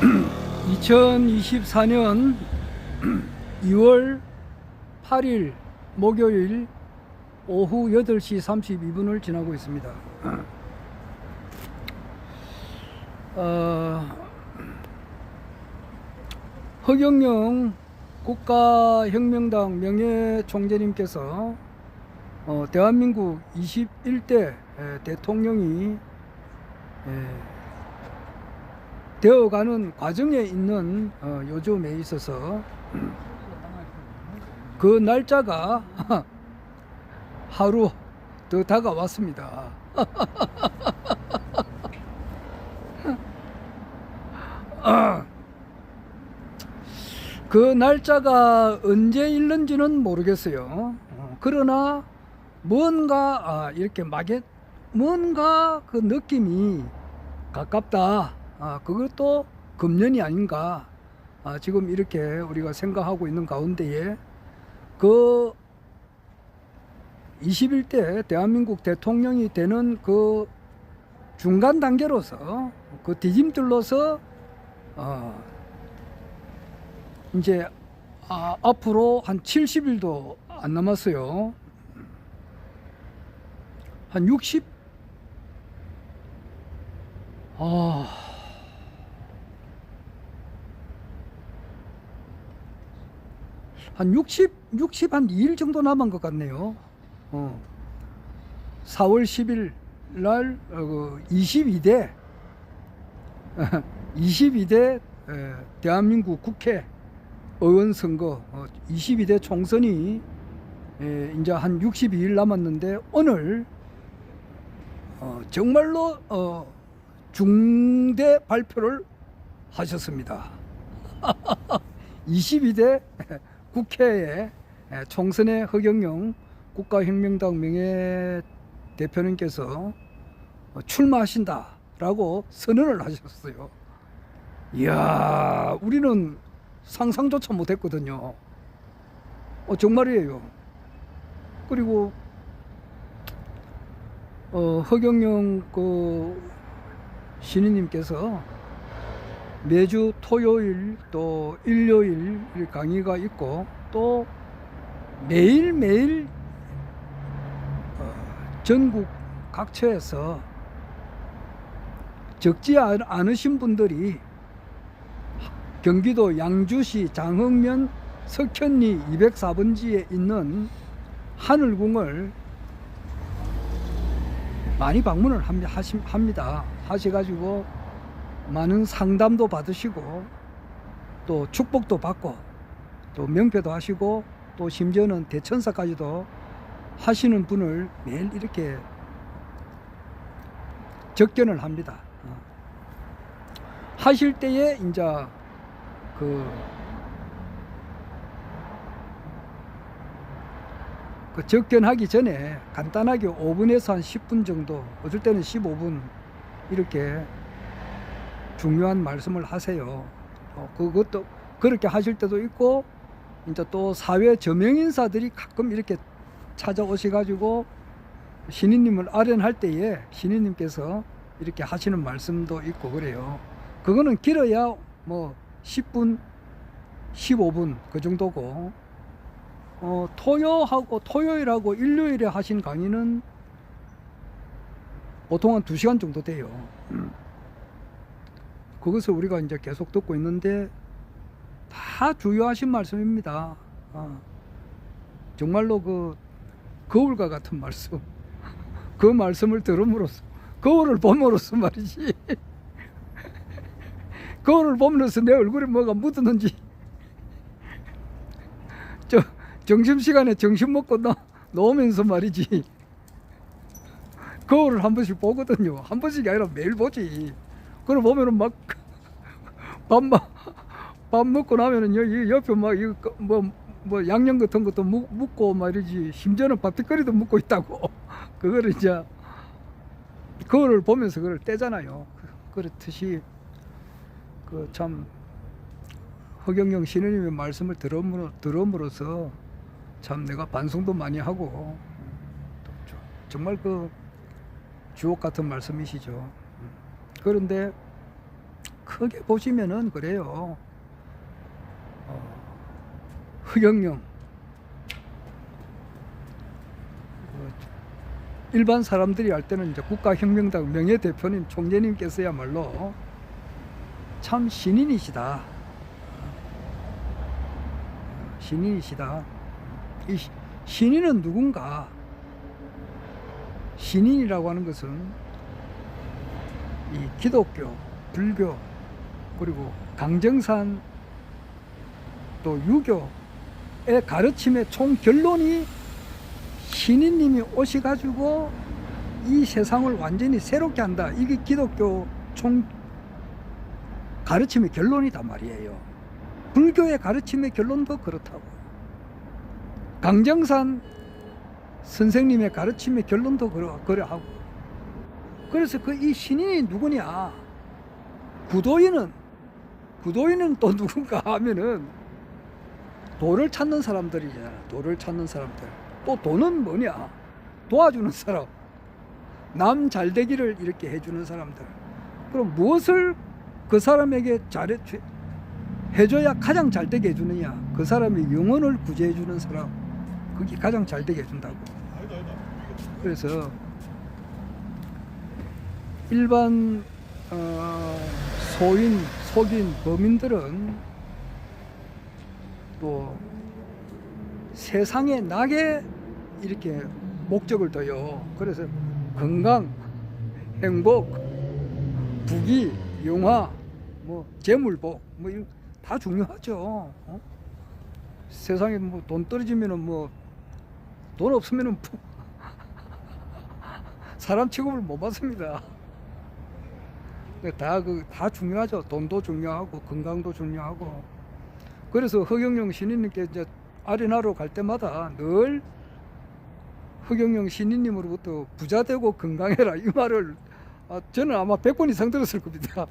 2024년 2월 8일 목요일 오후 8시 32분을 지나고 있습니다. 허경영 국가혁명당 명예총재님께서 대한민국 21대 대통령이 되어가는 과정에 있는 요즘에 있어서 그 날짜가 하루 더 다가왔습니다. 그 날짜가 언제 있는지는 모르겠어요. 그러나 뭔가 이렇게 뭔가 그 느낌이 가깝다. 그것도 금년이 아닌가. 지금 이렇게 우리가 생각하고 있는 가운데에 그 21대 대한민국 대통령이 되는 그 중간 단계로서 그 디딤돌로서 이제 앞으로 한 70일도 안 남았어요. 한 60? 한 60 한 2일 정도 남은 것 같네요. 4월 10일 날 22대 22대 대한민국 국회 의원 선거 22대 총선이 이제 한 62일 남았는데 오늘 정말로 중대 발표를 하셨습니다. 22대 국회에 총선에 허경영 국가혁명당 명예대표님께서 출마하신다라고 선언을 하셨어요. 이야, 우리는 상상조차 못했거든요. 정말이에요. 그리고 허경영 그 신인님께서 매주 토요일 또 일요일 강의가 있고 또 매일매일 전국 각처에서 적지 않으신 분들이 경기도 양주시 장흥면 석현리 204번지에 있는 하늘궁을 많이 방문을 합니다. 하셔가지고 많은 상담도 받으시고 또 축복도 받고 또 명패도 하시고 또 심지어는 대천사까지도 하시는 분을 매일 이렇게 접견을 합니다. 하실 때에 이제 그 접견하기 전에 간단하게 5분에서 한 10분 정도, 어떨 때는 15분 이렇게 중요한 말씀을 하세요. 그것도 그렇게 하실 때도 있고, 이제 또 사회 저명인사들이 가끔 이렇게 찾아오셔가지고 신인님을 아련할 때에 신인님께서 이렇게 하시는 말씀도 있고 그래요. 그거는 길어야 뭐 10분, 15분 그 정도고, 토요일하고 일요일에 하신 강의는 보통 한 2시간 정도 돼요. 그것을 우리가 이제 계속 듣고 있는데 다 중요하신 말씀입니다. 정말로 그 거울과 같은 말씀. 그 말씀을 들음으로써, 거울을 봄으로써 말이지. 거울을 보면서 내 얼굴에 뭐가 묻었는지 점심시간에 점심 먹고 놓으면서 말이지 거울을 한 번씩 보거든요. 한 번씩이 아니라 매일 보지. 그걸 보면은 막 밥 먹고 나면은 여기 옆에 막 이거 뭐 양념 같은 것도 묻고 말이지. 심지어는 밥뒷거리도 묻고 있다고. 그거를 이제 거울을 보면서 그걸 떼잖아요. 그렇듯이 그 참 허경영 신우님의 말씀을 들음으로써 참 내가 반성도 많이 하고 정말 그 주옥 같은 말씀이시죠. 그런데 크게 보시면은 그래요. 허경영 일반 사람들이 할 때는 이제 국가혁명당 명예대표님 총재님께서야말로 참 신인이시다. 신인이시다. 이 신인은 누군가? 신인이라고 하는 것은 이 기독교, 불교, 그리고 강정산 또 유교의 가르침의 총 결론이 신인님이 오셔가지고 이 세상을 완전히 새롭게 한다. 이게 기독교 총 가르침의 결론이단 말이에요. 불교의 가르침의 결론도 그렇다고. 강정산 선생님의 가르침의 결론도 그러하고. 그래서 그 이 신인이 누구냐? 구도인은 또 누군가 하면은 도를 찾는 사람들이잖아. 도를 찾는 사람들. 또 도는 뭐냐? 도와주는 사람. 남 잘되기를 이렇게 해주는 사람들. 그럼 무엇을 그 사람에게 해줘야 가장 잘되게 해주느냐? 그 사람의 영혼을 구제해주는 사람. 그게 가장 잘되게 해준다고. 그래서 일반 소인, 속인, 범인들은 또 세상에 나게 이렇게 목적을 둬요. 그래서 건강, 행복, 부귀, 영화, 뭐 재물복, 뭐 이런 다 중요하죠. 세상에 뭐 돈 떨어지면은 뭐 돈 없으면은 사람 취급을 못 받습니다. 다 중요하죠. 돈도 중요하고 건강도 중요하고. 그래서 허경영 신인님께 이제 아레나로 갈 때마다 늘 허경영 신인님으로부터 부자 되고 건강해라 이 말을 저는 아마 100번 이상 들었을 겁니다.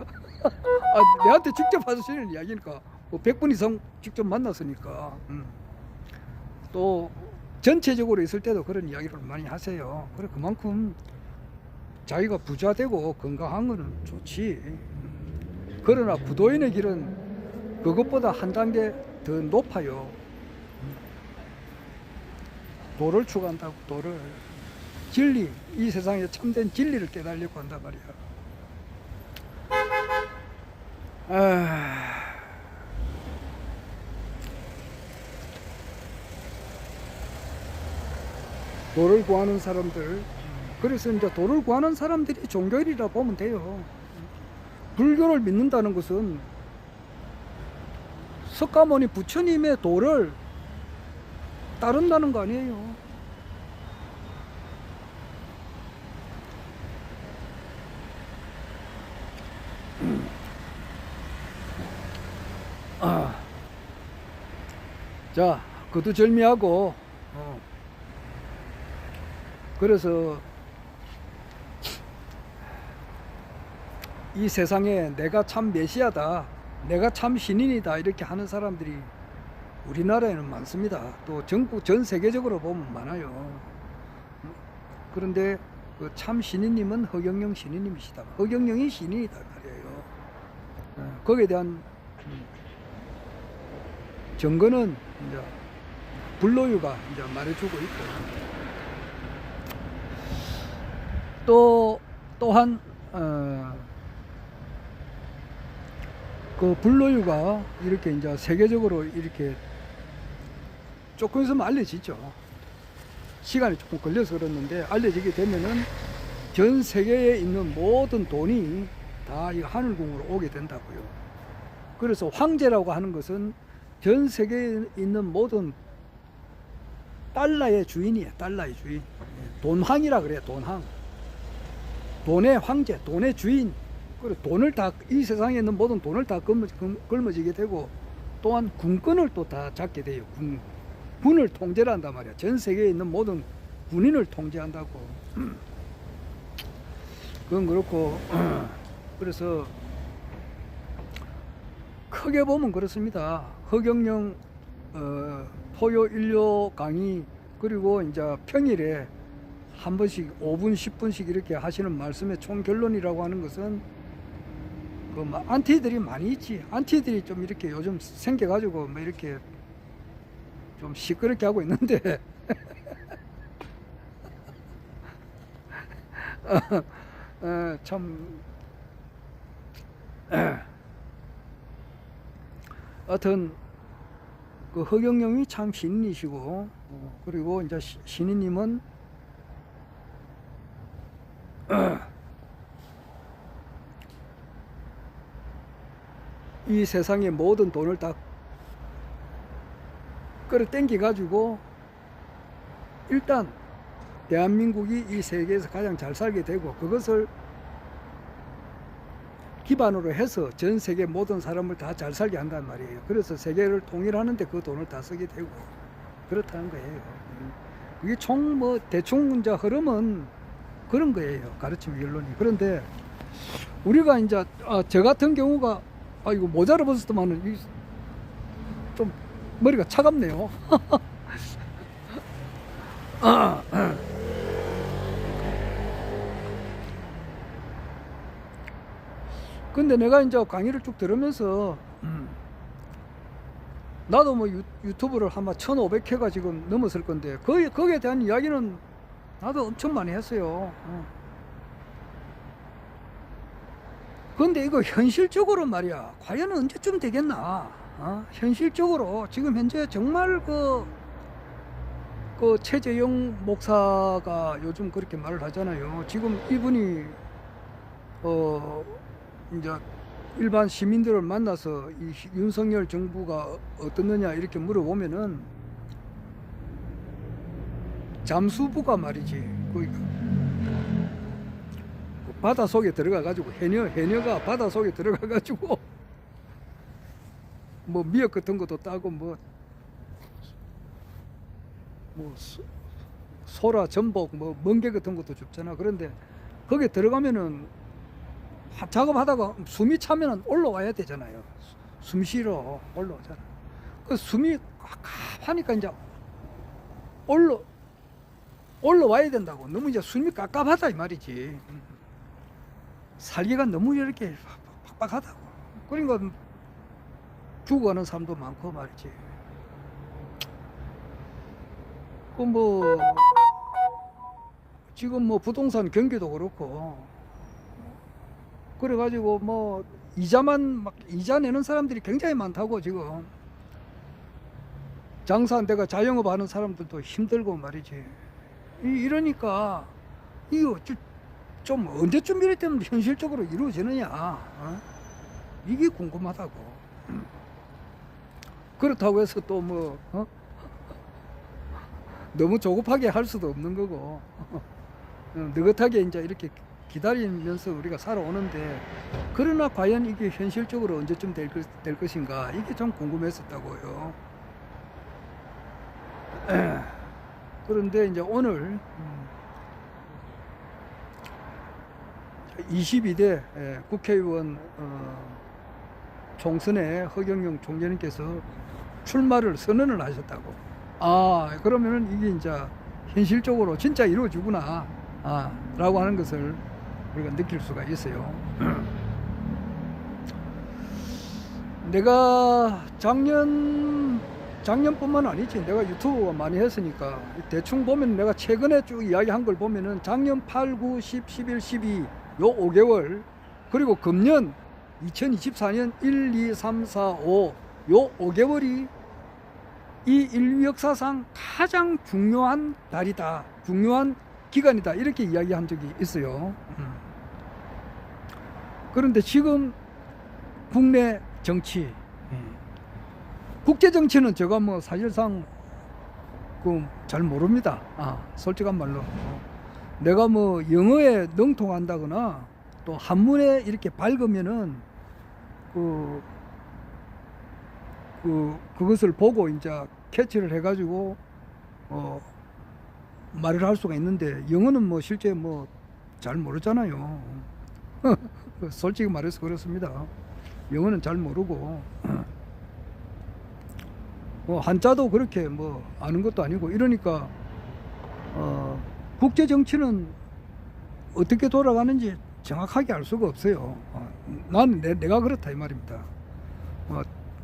내한테 직접 하시는 이야기니까 뭐 100번 이상 직접 만났으니까. 또 전체적으로 있을 때도 그런 이야기를 많이 하세요. 그래 그만큼 자기가 부자 되고 건강한 거는 좋지. 그러나 구도인의 길은 그것보다 한 단계 더 높아요. 도를 추구한다고. 도를. 진리, 이 세상에 참된 진리를 깨달으려고 한단 말이야. 도를 구하는 사람들. 그래서 이제 도를 구하는 사람들이 종교인이라 보면 돼요. 불교를 믿는다는 것은 석가모니 부처님의 도를 따른다는 거 아니에요. 자, 거두절미하고 그래서 이 세상에 내가 참 메시아다, 내가 참 신인이다 이렇게 하는 사람들이 우리나라에는 많습니다. 또 전 세계적으로 보면 많아요. 그런데 그 참 신인님은 허경영 신인님이시다. 허경영이 신인이다 말이에요. 거기에 대한 증거는 이제 불로유가 이제 말해주고 있고, 또한 그 불로유가 이렇게 이제 세계적으로 이렇게 조금 있으면 알려지죠. 시간이 조금 걸려서 그랬는데 알려지게 되면은 전 세계에 있는 모든 돈이 다 이 하늘궁으로 오게 된다고요. 그래서 황제라고 하는 것은 전 세계에 있는 모든 달러의 주인이에요. 달러의 주인. 돈황이라 그래요. 돈황. 돈의 황제, 돈의 주인. 그리고 돈을 다, 이 세상에 있는 모든 돈을 다 걸머지게 되고, 또한 군권을 또 다 잡게 돼요. 군을 통제를 한단 말이야. 전 세계에 있는 모든 군인을 통제한다고. 그건 그렇고, 그래서 크게 보면 그렇습니다. 허경영 토요 일요 강의, 그리고 이제 평일에 한 번씩 5분 10분씩 이렇게 하시는 말씀의 총 결론이라고 하는 것은 뭐 안티들이 많이 있지. 안티들이 좀 이렇게 요즘 생겨가지고 뭐 이렇게 좀 시끄럽게 하고 있는데 참 하여튼 그 허경영이 참 신인이시고 그리고 이제 신인님은 이 세상의 모든 돈을 다 끌어당겨 가지고 일단 대한민국이 이 세계에서 가장 잘 살게 되고 그것을 기반으로 해서 전 세계 모든 사람을 다 잘 살게 한단 말이에요. 그래서 세계를 통일하는데 그 돈을 다 쓰게 되고 그렇다는 거예요. 그게 총 뭐 대충 이제 흐름은 그런 거예요. 가르침 결론이. 그런데 우리가 이제 저 같은 경우가 이거 모자를 벗었더만은 좀 머리가 차갑네요. 근데 내가 이제 강의를 쭉 들으면서 나도 뭐 유튜브를 아마 1500회가 지금 넘었을 건데 거기에 대한 이야기는 나도 엄청 많이 했어요. 근데 이거 현실적으로 말이야 과연 언제쯤 되겠나. 현실적으로 지금 현재 정말 그 최재형 목사가 요즘 그렇게 말을 하잖아요. 지금 이분이 이제 일반 시민들을 만나서 이 윤석열 정부가 어떻느냐 이렇게 물어보면은 잠수부가 말이지 그 바다 속에 들어가 가지고 해녀가 바다 속에 들어가 가지고 뭐 미역 같은 것도 따고 뭐 소라 전복 뭐 멍게 같은 것도 줍잖아. 그런데 거기에 들어가면은 작업하다가 숨이 차면은 올라와야 되잖아요. 숨 쉬러 올라오잖아. 그 숨이 깝깝하니까 이제 올라와야 된다고. 너무 이제 숨이 깝깝하다 이 말이지. 살기가 너무 이렇게 팍팍하다고. 그러니까 죽어가는 사람도 많고 말이지. 그 뭐 지금 뭐 부동산 경기도 그렇고 그래가지고 뭐 이자 내는 사람들이 굉장히 많다고. 지금 장사 안 돼가 자영업 하는 사람들도 힘들고 말이지. 이러니까 이거 좀 언제쯤 이럴 때면 현실적으로 이루어지느냐 이게 궁금하다고. 그렇다고 해서 또 뭐 너무 조급하게 할 수도 없는 거고 느긋하게 이제 이렇게 기다리면서 우리가 살아오는데 그러나 과연 이게 현실적으로 언제쯤 될 것인가 이게 좀 궁금했었다고요. 그런데 이제 오늘 22대 국회의원 총선에 허경영 총재님께서 출마를 선언을 하셨다고. 그러면은 이게 이제 현실적으로 진짜 이루어지구나 라고 하는 것을 우리가 느낄 수가 있어요. 내가 작년뿐만 아니지, 내가 유튜브 많이 했으니까 대충 보면 내가 최근에 쭉 이야기한 걸 보면은 작년 8, 9, 10, 11, 12 요 5개월 그리고 금년 2024년 1, 2, 3, 4, 5 요 5개월이 이 인류 역사상 가장 중요한 달이다, 중요한 기간이다 이렇게 이야기한 적이 있어요. 그런데 지금 국내 정치, 국제 정치는 제가 뭐 사실상 잘 모릅니다. 솔직한 말로 내가 뭐 영어에 능통한다거나 또 한문에 이렇게 밝으면은 그것을 보고 이제 캐치를 해가지고 말을 할 수가 있는데 영어는 뭐 실제 뭐 잘 모르잖아요. 솔직히 말해서 그렇습니다. 영어는 잘 모르고 한자도 그렇게 뭐 아는 것도 아니고 이러니까 국제 정치는 어떻게 돌아가는지 정확하게 알 수가 없어요. 나는 내가 그렇다 이 말입니다.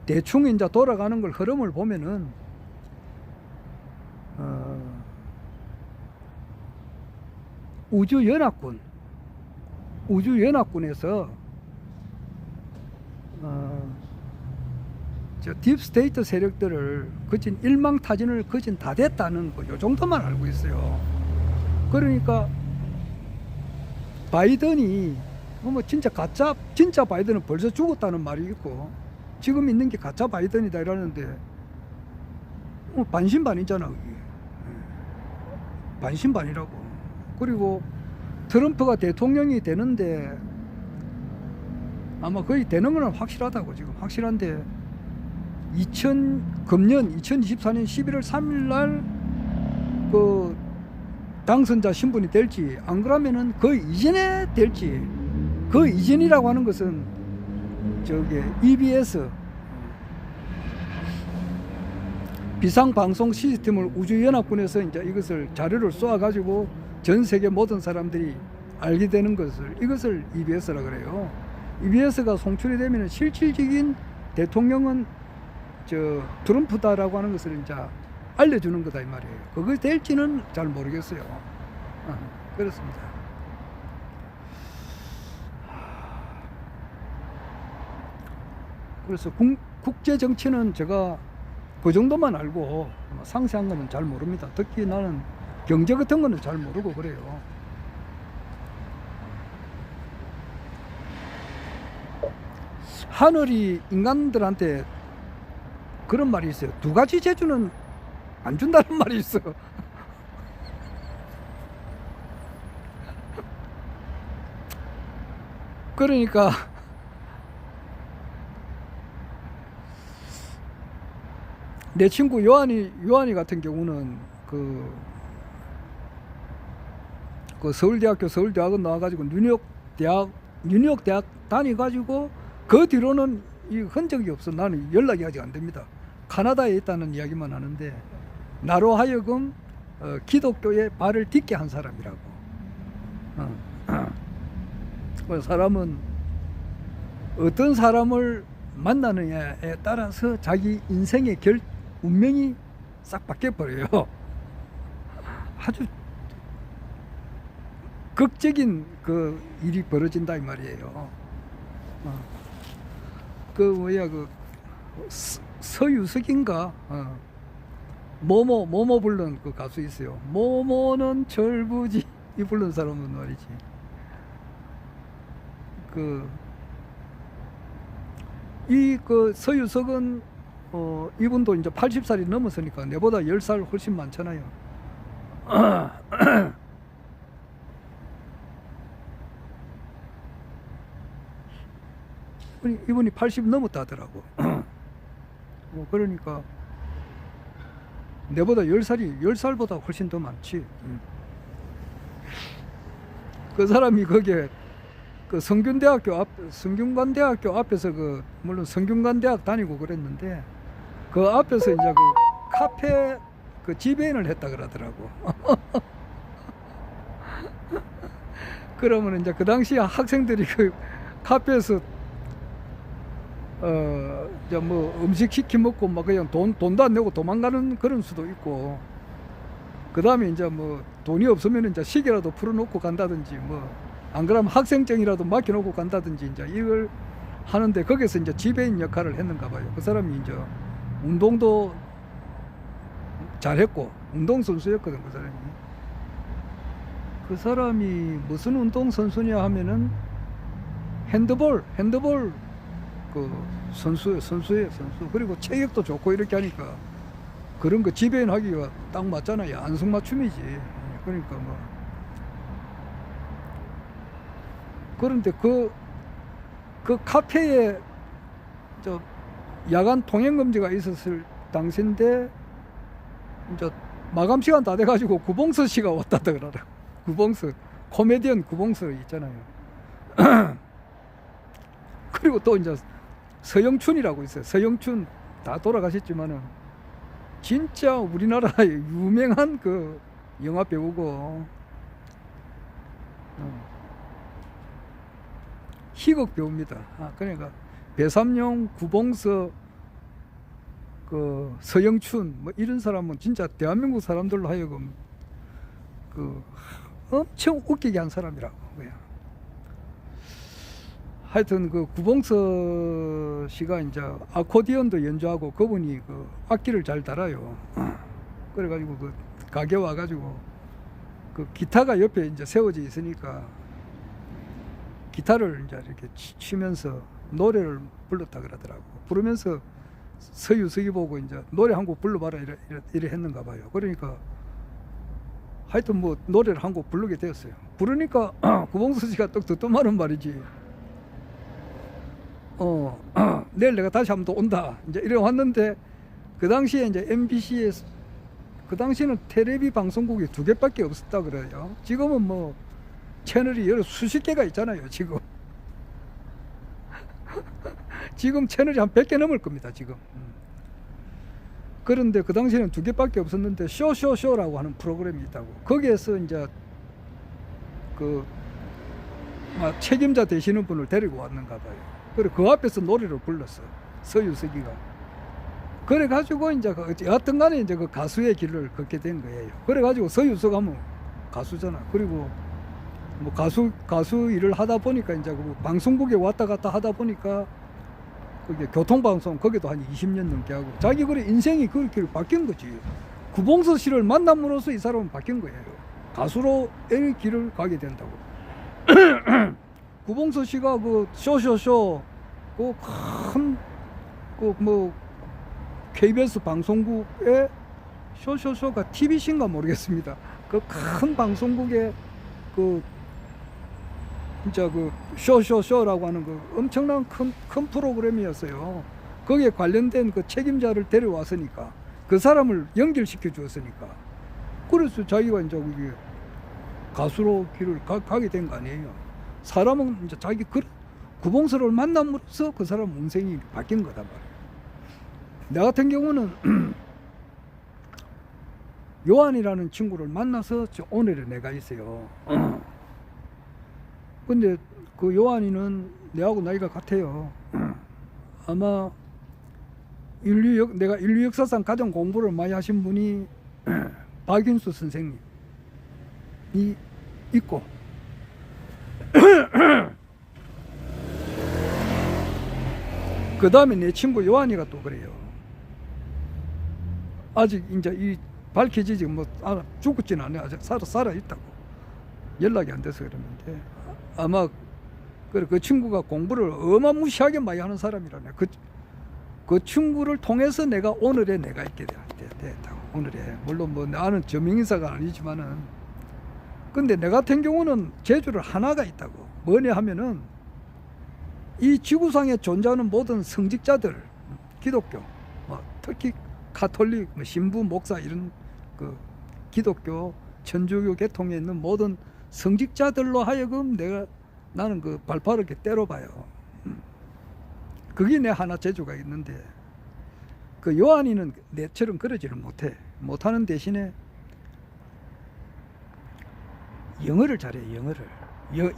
대충 이제 돌아가는 걸 흐름을 보면은 우주연합군에서 저 딥스테이트 세력들을 거친 일망타진을 거진 다 됐다는 거, 요 정도만 알고 있어요. 그러니까 바이든이 뭐 진짜 바이든은 벌써 죽었다는 말이 있고 지금 있는 게 가짜 바이든이다 이러는데 반신반이잖아. 그게. 반신반이라고. 그리고 트럼프가 대통령이 되는데 아마 거의 되는 건 확실하다고. 지금 확실한데 금년 2024년 11월 3일 날 그 당선자 신분이 될지 안 그러면은 그 이전에 될지, 그 이전이라고 하는 것은 저기 EBS 비상방송 시스템을 우주연합군에서 이제 이것을 자료를 쏘아가지고 전 세계 모든 사람들이 알게 되는 이것을 EBS라 그래요. EBS가 송출이 되면 실질적인 대통령은 저 트럼프다라고 하는 것을 이제 알려주는 거다 이 말이에요. 그거 될지는 잘 모르겠어요. 그렇습니다. 그래서 국제 정치는 제가 그 정도만 알고 상세한 거는 잘 모릅니다. 특히 나는 경제 같은 거는 잘 모르고 그래요. 하늘이 인간들한테 그런 말이 있어요. 두 가지 재주는 안 준다는 말이 있어. 그러니까 내 친구 요한이 같은 경우는 그 서울대학원 나와가지고 뉴욕 대학 다니가지고 그 뒤로는 이 흔적이 없어. 나는 연락이 아직 안 됩니다. 카나다에 있다는 이야기만 하는데 나로 하여금 기독교에 발을 딛게 한 사람이라고. 사람은 어떤 사람을 만나느냐에 따라서 자기 인생의 운명이 싹 바뀌어버려요. 아주 극적인 그 일이 벌어진다 이 말이에요. 서유석인가? 모모 부른 그 가수 있어요. 모모는 철부지 이 부른 사람은 말이지. 그 서유석은 이분도 이제 80살이 넘었으니까 내보다 10살 훨씬 많잖아요. 이분이 80 넘었다 하더라고. 그러니까 내보다 10살보다 훨씬 더 많지. 그 사람이 거기에 그 성균관대학교 앞에서 물론 성균관대학 다니고 그랬는데 그 앞에서 이제 그 카페 그 지배인을 했다 그러더라고. 그러면 이제 그 당시 학생들이 그 카페에서 이제 뭐 음식 시키 먹고 막 그냥 돈도 안 내고 도망가는 그런 수도 있고, 그 다음에 이제 뭐 돈이 없으면 이제 시계라도 풀어놓고 간다든지, 뭐 안 그러면 학생증이라도 맡겨놓고 간다든지 이제 이걸 하는데 거기서 이제 지배인 역할을 했는가 봐요. 그 사람이 이제 운동도 잘했고 운동선수였거든. 그 사람이 무슨 운동선수냐 하면은 핸드볼 그 선수예요. 그리고 체격도 좋고 이렇게 하니까 그런 거 지배인 하기가 딱 맞잖아요. 안성맞춤이지. 그러니까 뭐 그런데 그 카페에 저 야간 통행금지가 있었을 당시인데 이제 마감 시간 다 돼가지고 구봉서 씨가 왔다 그러더라고. 코미디언 구봉서 있잖아요. 그리고 또 이제 서영춘이라고 있어요. 서영춘 다 돌아가셨지만은 진짜 우리나라의 유명한 그 영화 배우고 희극 배우입니다. 그러니까 배삼룡, 구봉서, 그 서영춘 뭐 이런 사람은 진짜 대한민국 사람들로 하여금 그 엄청 웃기게 한 사람이라고. 그냥 하여튼 그 구봉서 씨가 이제 아코디언도 연주하고 그분이 그 악기를 잘 달아요. 그래가지고 그 가게 와가지고 그 기타가 옆에 이제 세워져 있으니까 기타를 이제 이렇게 치면서 노래를 불렀다 그러더라고. 부르면서 서유석이 보고 이제 노래 한 곡 불러봐라 이래 했는가 봐요. 그러니까 하여튼 뭐 노래를 한 곡 부르게 되었어요. 부르니까 구봉서 씨가 떡 듣던 말은 말이지. 내일 내가 다시 한번 또 온다. 이제 이래 왔는데 그 당시에 이제 MBC에 그 당시에는 텔레비 방송국이 2개밖에 없었다 그래요. 지금은 뭐 채널이 여러 수십 개가 있잖아요. 지금 채널이 한 100개 넘을 겁니다. 지금. 그런데 그 당시에는 2개밖에 없었는데 쇼라고 하는 프로그램이 있다고. 거기에서 이제 그 책임자 되시는 분을 데리고 왔는가 봐요. 그래 그 앞에서 노래를 불렀어. 서유석이가. 그래 가지고 이제 여하튼 간에 이제 그 가수의 길을 걷게 된 거예요. 그래 가지고 서유석 하면 가수잖아. 그리고 뭐 가수 일을 하다 보니까 이제 그 방송국에 왔다 갔다 하다 보니까 그게 교통방송 거기도 한 20년 넘게 하고 자기 그래 인생이 그렇게 바뀐 거지. 구봉서 씨를 만남으로써 이 사람은 바뀐 거예요. 가수로의 길을 가게 된다고. 구봉서 씨가 그 쇼 그 큰 그 뭐 KBS 방송국의 쇼가 TBC인가 모르겠습니다. 그 큰 방송국의 그 진짜 그 쇼라고 하는 그 엄청난 큰 프로그램이었어요. 거기에 관련된 그 책임자를 데려왔으니까 그 사람을 연결시켜 주었으니까 그래서 자기가 이제 그게 가수로 길을 가게 된 거 아니에요. 사람은 이제 자기 구봉서를 만남으로써 그 사람 인생이 바뀐 거다 말이에요. 나 같은 경우는 요한이라는 친구를 만나서 오늘의 내가 있어요. 근데 그 요한이는 내하고 나이가 같아요. 아마 내가 인류 역사상 가장 공부를 많이 하신 분이 박윤수 선생님이 있고 그 다음에 내 친구 요한이가 또 그래요. 아직 이제 이 밝혀지지 뭐 죽었지는 않아요. 아직 살아 있다고. 연락이 안 돼서 그러는데 아마 그 친구가 공부를 어마무시하게 많이 하는 사람이라네. 그 친구를 통해서 내가 오늘의 내가 있게 됐다고. 오늘의 물론 뭐 나는 저명인사가 아니지만은 근데 내 같은 경우는 재주를 하나가 있다고. 뭐냐 하면은 이 지구상에 존재하는 모든 성직자들, 기독교, 특히 가톨릭, 신부, 목사 이런 그 기독교, 천주교 계통에 있는 모든 성직자들로 하여금 나는 그 발파를 이렇게 때려봐요. 그게 내 하나 재주가 있는데 그 요한이는 내처럼 그러지를 못하는 대신에 영어를 잘해요.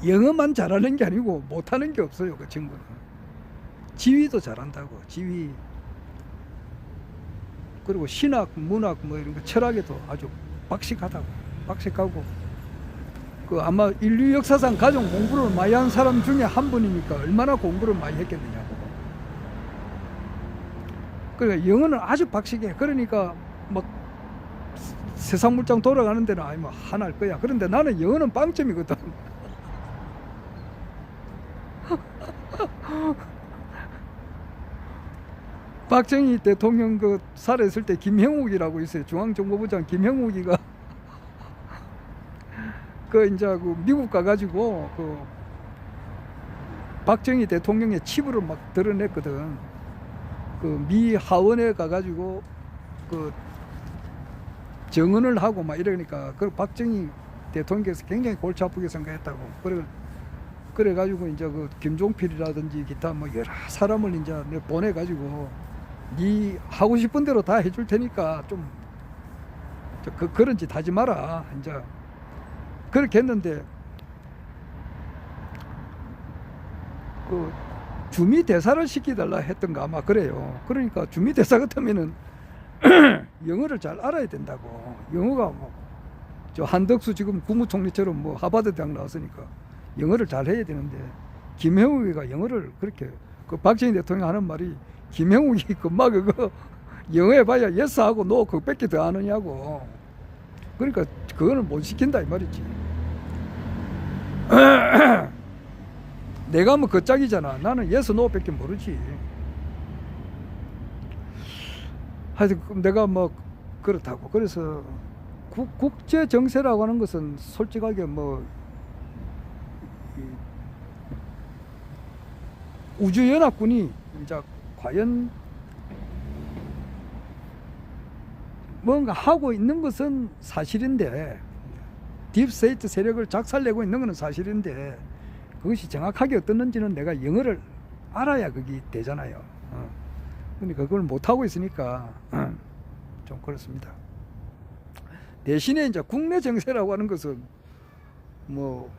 영어만 잘하는 게 아니고 못하는 게 없어요. 그 친구는 지휘도 잘한다고. 지휘 그리고 신학, 문학 뭐 이런 거 철학에도 아주 박식하고 그 아마 인류 역사상 가장 공부를 많이 한 사람 중에 한 분이니까 얼마나 공부를 많이 했겠느냐고. 그러니까 영어는 아주 박식해. 그러니까 막 세상 물장 돌아가는 데는 아니 뭐 하나일 거야. 그런데 나는 영어는 빵점이거든. 박정희 대통령 그 살아있을 때 김형욱이라고 있어요. 중앙정보부장 김형욱이가 그 이제 그 미국 가가지고 그 박정희 대통령의 치부를 막 드러냈거든. 그 미 하원에 가가지고 그 정언을 하고 막 이러니까 그 박정희 대통령께서 굉장히 골치 아프게 생각했다고. 그래가지고 이제 그 김종필이라든지 기타 뭐 여러 사람을 이제 보내가지고 네 하고 싶은 대로 다 해줄 테니까 좀 그런 짓 하지 마라. 이제 그렇게 했는데 그 주미 대사를 시키달라 했던가 아마 그래요. 그러니까 주미 대사 같으면은 영어를 잘 알아야 된다고. 영어가 뭐 저 한덕수 지금 국무총리처럼 뭐 하버드 대학 나왔으니까 영어를 잘 해야 되는데 김형욱이가 영어를 그렇게 그 박정희 대통령 하는 말이 김형욱이 금방 그거 영어 해봐야 예스하고 노 그것밖에 더 아느냐고. 그러니까 그거는 못 시킨다 이 말이지. 내가 뭐 그 짝이잖아. 나는 예스 노밖에 모르지. 하여튼 내가 뭐 그렇다고. 그래서 국제 정세라고 하는 것은 솔직하게 뭐 우주연합군이 이제 과연 뭔가 하고 있는 것은 사실인데, 딥스테이트 세력을 작살내고 있는 것은 사실인데, 그것이 정확하게 어떻는지는 내가 영어를 알아야 그게 되잖아요. 그러니까 그걸 못하고 있으니까 좀 그렇습니다. 대신에 이제 국내 정세라고 하는 것은 뭐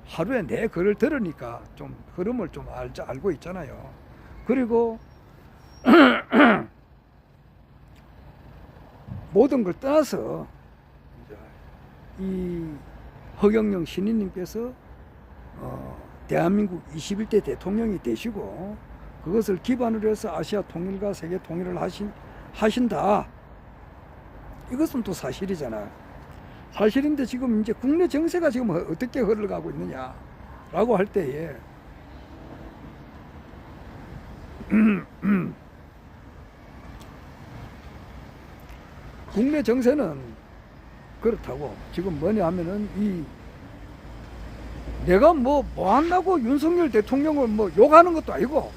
하루에 내 글을 들으니까 좀 흐름을 좀 알고 있잖아요. 그리고 모든 걸 떠나서 이 허경영 신인님께서 대한민국 21대 대통령이 되시고 그것을 기반으로 해서 아시아 통일과 세계 통일을 하신다. 이것은 또 사실이잖아. 사실인데 지금 이제 국내 정세가 지금 어떻게 흘러가고 있느냐라고 할 때에 국내 정세는 그렇다고. 지금 뭐냐 하면은 내가 뭐 한다고 윤석열 대통령을 뭐 욕하는 것도 아니고,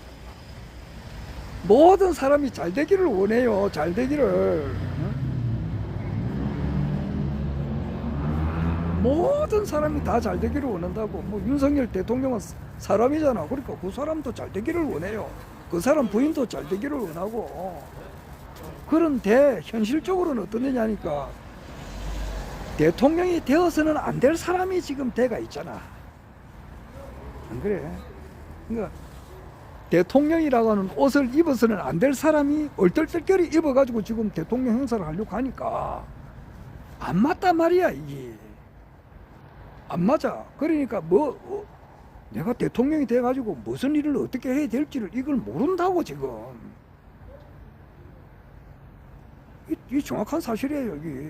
모든 사람이 잘 되기를 원해요. 잘 되기를. 모든 사람이 다 잘 되기를 원한다고. 뭐 윤석열 대통령은 사람이잖아. 그러니까 그 사람도 잘 되기를 원해요. 그 사람 부인도 잘 되기를 원하고. 그런데 현실적으로는 어떠느냐니까, 대통령이 되어서는 안 될 사람이 지금 돼가 있잖아. 안 그래? 그러니까 대통령이라고 하는 옷을 입어서는 안 될 사람이 얼떨떨결이 입어가지고 지금 대통령 행사를 하려고 하니까 안 맞단 말이야. 이게 안 맞아. 그러니까 내가 대통령이 돼가지고 무슨 일을 어떻게 해야 될지를 이걸 모른다고 지금. 이 정확한 사실이에요. 여기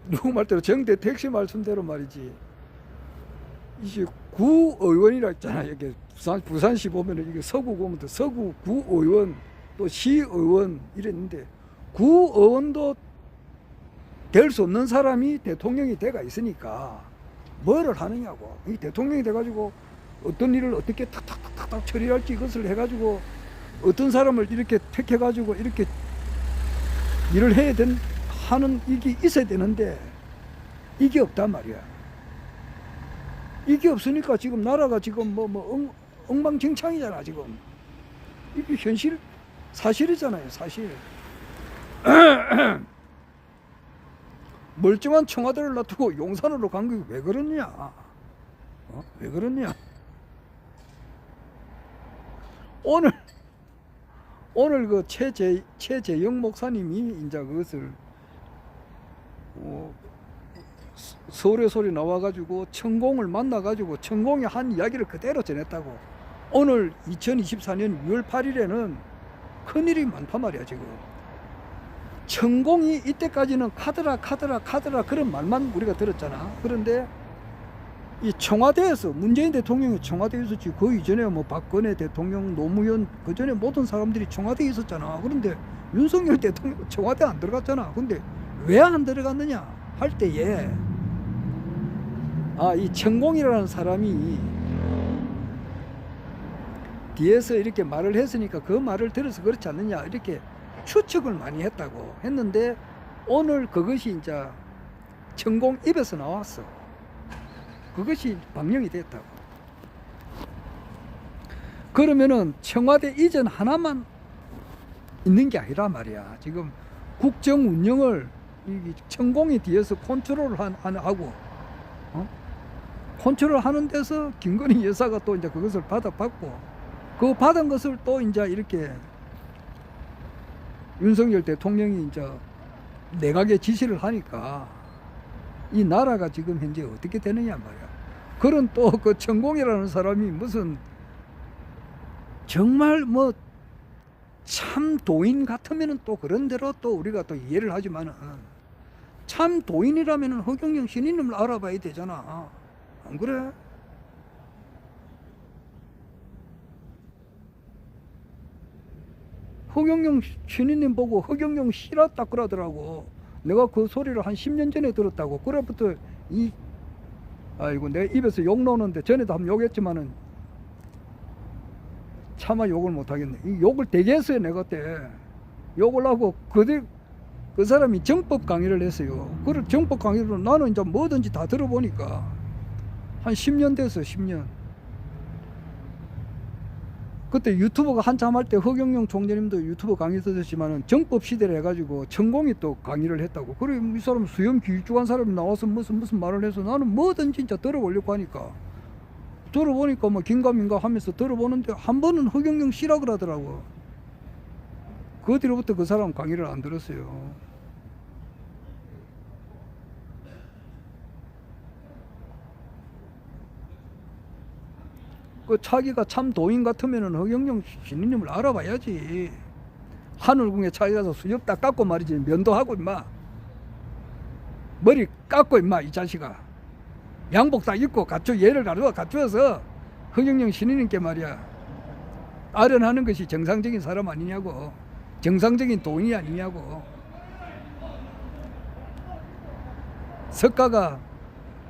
누구 말대로 정대택 씨 말씀대로 말이지, 이제 구의원이라 있잖아. 여기 부산시 보면은 이게 서구 보면 또 서구 구의원, 또 시의원 이랬는데, 구의원도 될 수 없는 사람이 대통령이 돼가 있으니까 뭐를 하느냐고. 이 대통령이 돼가지고 어떤 일을 어떻게 탁탁탁탁 처리할지 이것을 해가지고 어떤 사람을 이렇게 택해가지고 이렇게 일을 하는 이게 있어야 되는데, 이게 없단 말이야. 이게 없으니까 지금 나라가 지금 엉망진창이잖아. 지금 이게 현실 사실이잖아요. 사실. 멀쩡한 청와대를 놔두고 용산으로 간 게 왜 그러냐? 왜 그러냐? 오늘 그 최재영 목사님이 이제 그것을 서울의 소리 나와가지고 천공을 만나가지고 천공이 한 이야기를 그대로 전했다고. 오늘 2024년 6월 8일에는 큰일이 많단 말이야. 지금 천공이 이때까지는 카드라 그런 말만 우리가 들었잖아. 그런데 이 청와대에서 문재인 대통령이 청와대에 있었지. 그 이전에 뭐 박근혜 대통령, 노무현, 그 전에 모든 사람들이 청와대에 있었잖아. 그런데 윤석열 대통령 청와대 안 들어갔잖아. 근데 왜 안 들어갔느냐 할 때에, 이 천공이라는 사람이 뒤에서 이렇게 말을 했으니까 그 말을 들어서 그렇지 않느냐 이렇게 추측을 많이 했다고 했는데, 오늘 그것이 이제 천공 입에서 나왔어. 그것이 방영이 됐다고. 그러면은 청와대 이전 하나만 있는 게 아니라 말이야. 지금 국정 운영을 이 천공이 뒤에서 컨트롤을 하고, 컨트롤 하는 데서 김건희 여사가 또 이제 그것을 받고, 그 받은 것을 또 이제 이렇게 윤석열 대통령이 이제 내각에 지시를 하니까 이 나라가 지금 현재 어떻게 되느냐 말이야. 그런 또 그 천공이라는 사람이 무슨 정말 뭐 참 도인 같으면은 또 그런 대로 또 우리가 또 이해를 하지만은, 참 도인이라면은 허경영 신인님을 알아봐야 되잖아. 안 그래? 허경영 신인님 보고 허경영 싫었다 그러더라고. 내가 그 소리를 한 10년 전에 들었다고. 그래부터 아이고 내 입에서 욕 나오는데, 전에도 한번 욕했지만은 차마 욕을 못하겠네. 이 욕을 되게 했어요. 내가 그때 욕을 하고 그 사람이 정법 강의를 했어요. 그 정법 강의로 나는 이제 뭐든지 다 들어보니까 한 10년 됐어. 10년. 그때 유튜브가 한참 할 때 허경영 총재님도 유튜브 강의 쓰셨지만은 정법 시대를 해가지고 천공이 또 강의를 했다고. 그래 이 사람 수염 길쭉한 사람이 나와서 무슨 말을 해서 나는 뭐든지 진짜 들어보려고 하니까, 들어보니까 뭐 긴가민가 하면서 들어보는데 한 번은 허경영 씨라 그러더라고. 그 뒤로부터 그 사람 강의를 안 들었어요. 그 차기가 참 도인 같으면은 허경영 신인님을 알아봐야지. 하늘궁에 차기 가서 수염 딱 깎고 말이지. 면도하고 임마. 머리 깎고 임마 이 자식아. 양복 다 입고 얘를 갖추어서 허경영 신인님께 말이야 아련하는 것이 정상적인 사람 아니냐고. 정상적인 도인이 아니냐고. 석가가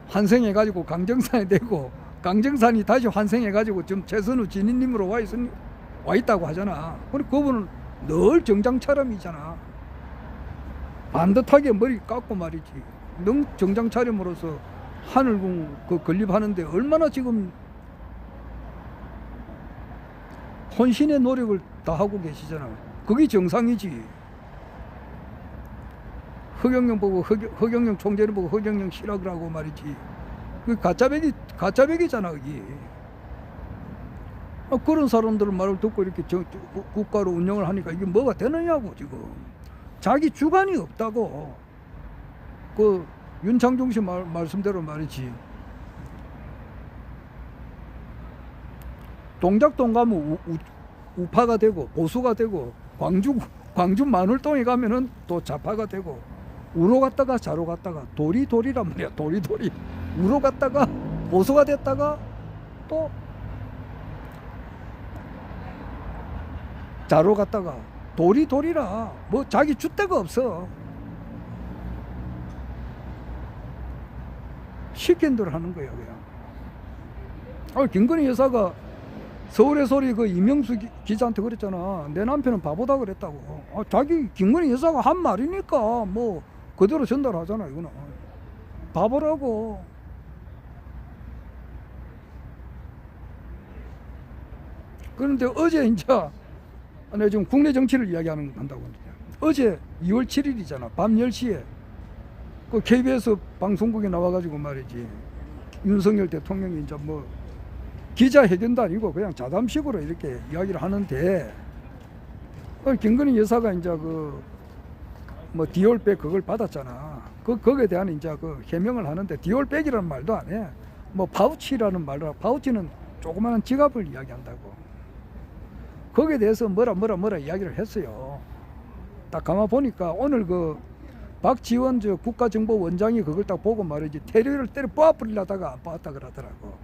환생해가지고 강정산에 되고, 강정산이 다시 환생해가지고 지금 최선우 진인님으로 와 있다고 하잖아. 그리고 그분은 늘 정장차림이잖아. 반듯하게 머리 깎고 말이지. 능 정장차림으로서 하늘궁 그 건립하는데 얼마나 지금 혼신의 노력을 다 하고 계시잖아. 그게 정상이지. 허경영 보고 허경영 총재를 보고 허경영 싫어하고 하고 말이지. 그 가짜배기잖아 그게. 그런 사람들 말을 듣고 이렇게 국가로 운영을 하니까 이게 뭐가 되느냐고. 지금 자기 주관이 없다고. 그 윤창중 씨 말씀대로 말이지. 동작동 가면 우파가 되고 보수가 되고, 광주 마늘동에 가면은 또 좌파가 되고, 우로 갔다가 좌로 갔다가 도리란 말이야. 도리 우로 갔다가 보수가 됐다가 또 좌로 갔다가 도리라. 뭐 자기 줏대가 없어. 시킨 대로 하는 거야 그냥. 김건희 여사가 서울의 소리 그 이명수 기자한테 그랬잖아. 내 남편은 바보다 그랬다고. 자기 김건희 여사가 한 말이니까 뭐 그대로 전달하잖아. 이거는 바보라고. 그런데 어제 이제 내가 지금 국내 정치를 한다고. 어제 2월 7일이잖아. 밤 10시에 그 KBS 방송국에 나와가지고 말이지. 윤석열 대통령이 이제 뭐 기자회견도 아니고 그냥 자담식으로 이렇게 이야기를 하는데, 김건희 여사가 이제 그 뭐 디올백 그걸 받았잖아. 거기에 대한 이제 그 해명을 하는데, 디올백이라는 말도 안 해. 뭐 파우치라는 말로, 파우치는 조그마한 지갑을 이야기한다고. 거기에 대해서 뭐라 이야기를 했어요. 딱 가만 보니까 오늘 그 박지원 저 국가정보원장이 그걸 딱 보고 말이지, 테러를 때려 뽑아버리려다가 안 뽑았다 그러더라고.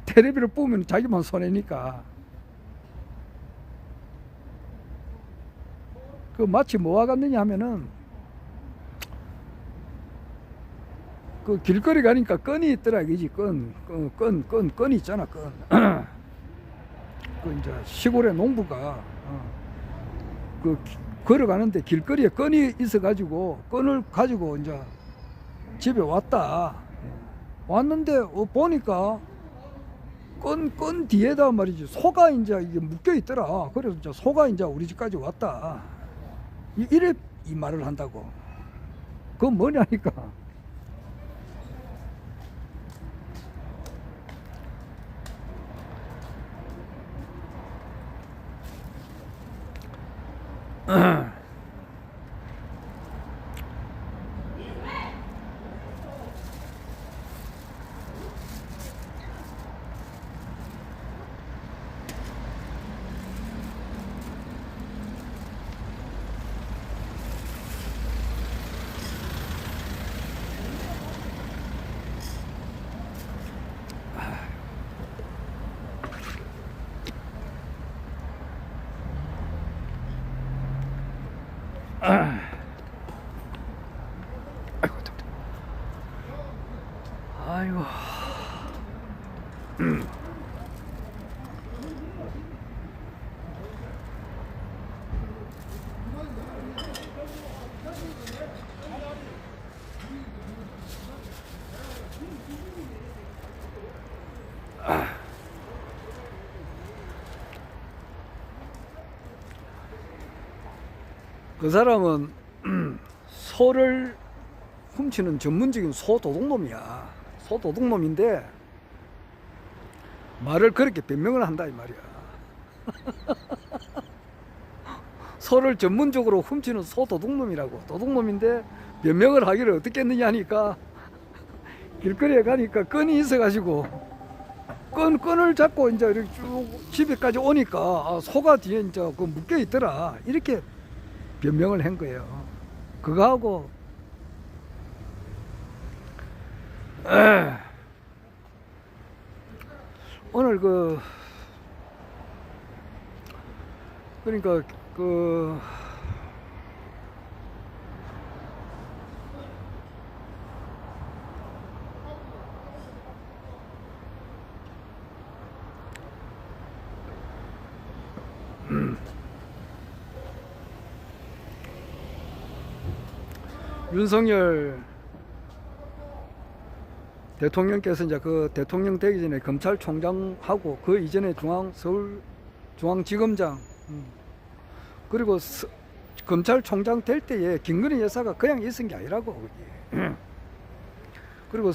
테레비를 뽑으면 자기만 손해니까. 그 마치 뭐와 같느냐 하면은, 그 길거리 가니까 끈이 있더라 그지. 끈 있잖아. 끈. 그 이제 시골의 농부가 그 걸어가는데 길거리에 끈이 있어가지고 끈을 가지고 이제 집에 왔는데 보니까 끈 뒤에다 말이지 소가 이제 이게 묶여 있더라. 그래서 이제 소가 이제 우리 집까지 왔다. 이래 이 말을 한다고. 그건 뭐냐니까. 아이고. 그 사람은 소를 훔치는 전문적인 소도둑놈이야. 소도둑놈인데 말을 그렇게 변명을 한다 이 말이야. 소를 전문적으로 훔치는 소도둑놈이라고. 도둑놈인데 변명을 하기를 어떻게 했느냐 하니까 길거리에 가니까 끈이 있어가지고 끈을 잡고 이제 이렇게 쭉 집에까지 오니까 아, 소가 뒤에 이제 그 묶여 있더라. 이렇게 변명을 한 거예요. 그거하고 오늘 그러니까 윤석열 대통령께서 이제 그 대통령 되기 전에 검찰총장하고 그 이전에 서울중앙지검장 그리고 검찰총장 될 때에 김건희 여사가 그냥 있은 게 아니라고 거기. 그리고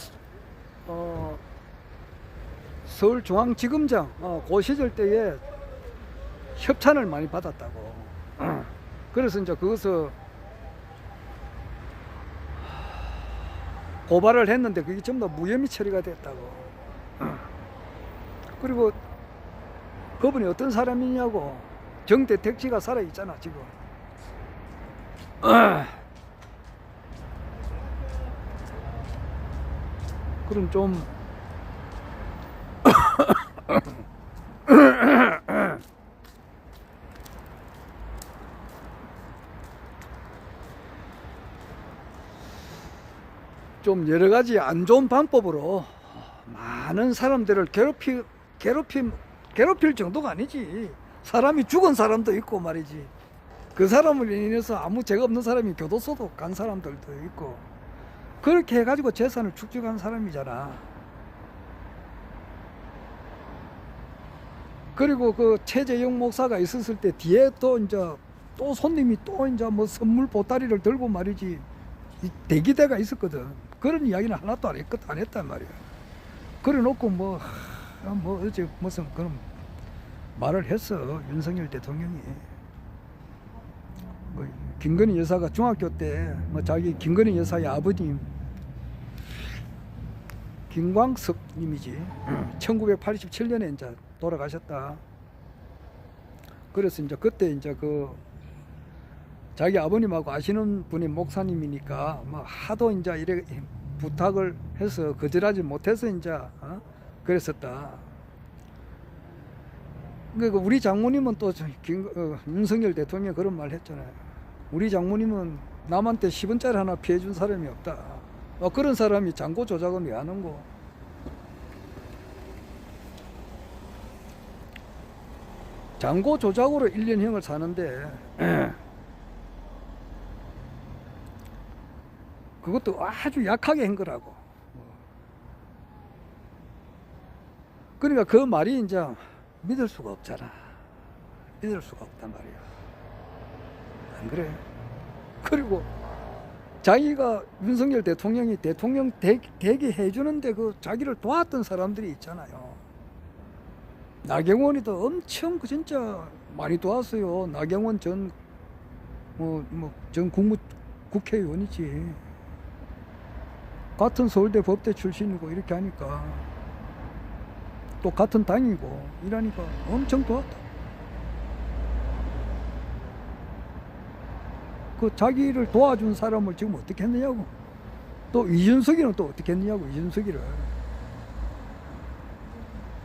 서울중앙지검장 그 시절 때에 협찬을 많이 받았다고. 그래서 이제 그것을 고발을 했는데 그게 전부 다 무혐의 처리가 됐다고. 그리고 그분이 어떤 사람이냐고. 정대택지가 살아있잖아 지금. 그럼 좀 좀 여러 가지 안 좋은 방법으로 많은 사람들을 괴롭힐 정도가 아니지. 사람이 죽은 사람도 있고 말이지. 그 사람을 인해서 아무 죄가 없는 사람이 교도소도 간 사람들도 있고. 그렇게 해가지고 재산을 축적한 사람이잖아. 그리고 그 최재형 목사가 있었을 때 뒤에 또 손님이 또 이제 뭐 선물 보따리를 들고 말이지. 대기대가 있었거든. 그런 이야기는 하나도 안 했단 말이야. 그래 놓고 뭐 어째 무슨 그런 말을 했어. 윤석열 대통령이. 뭐 김건희 여사가 중학교 때 뭐 자기 김건희 여사의 아버님 김광석 님이지. 1987년에 이제 돌아가셨다. 그래서 이제 그때 이제 자기 아버님하고 아시는 분이 목사님이니까 뭐 하도 이제 이래 부탁을 해서 거절하지 못해서 이제 그랬었다. 그러니까 우리 장모님은 또 윤석열 대통령이 그런 말 했잖아요. 우리 장모님은 남한테 10원짜리 하나 피해준 사람이 없다. 그런 사람이 잔고 조작은 왜 하는 거? 잔고 조작으로 1년형을 사는데 그것도 아주 약하게 한 거라고. 그러니까 그 말이 이제 믿을 수가 없잖아. 믿을 수가 없단 말이야. 안 그래? 그리고 자기가 윤석열 대통령이 대통령 되게 해주는데 그 자기를 도왔던 사람들이 있잖아요. 나경원이도 엄청 그 진짜 많이 도왔어요. 나경원 전 전 국회의원이지. 같은 서울대 법대 출신이고 이렇게 하니까 또 같은 당이고 이러니까 엄청 도왔다. 그 자기를 도와준 사람을 지금 어떻게 했느냐고. 또 이준석이는 또 어떻게 했느냐고. 이준석이를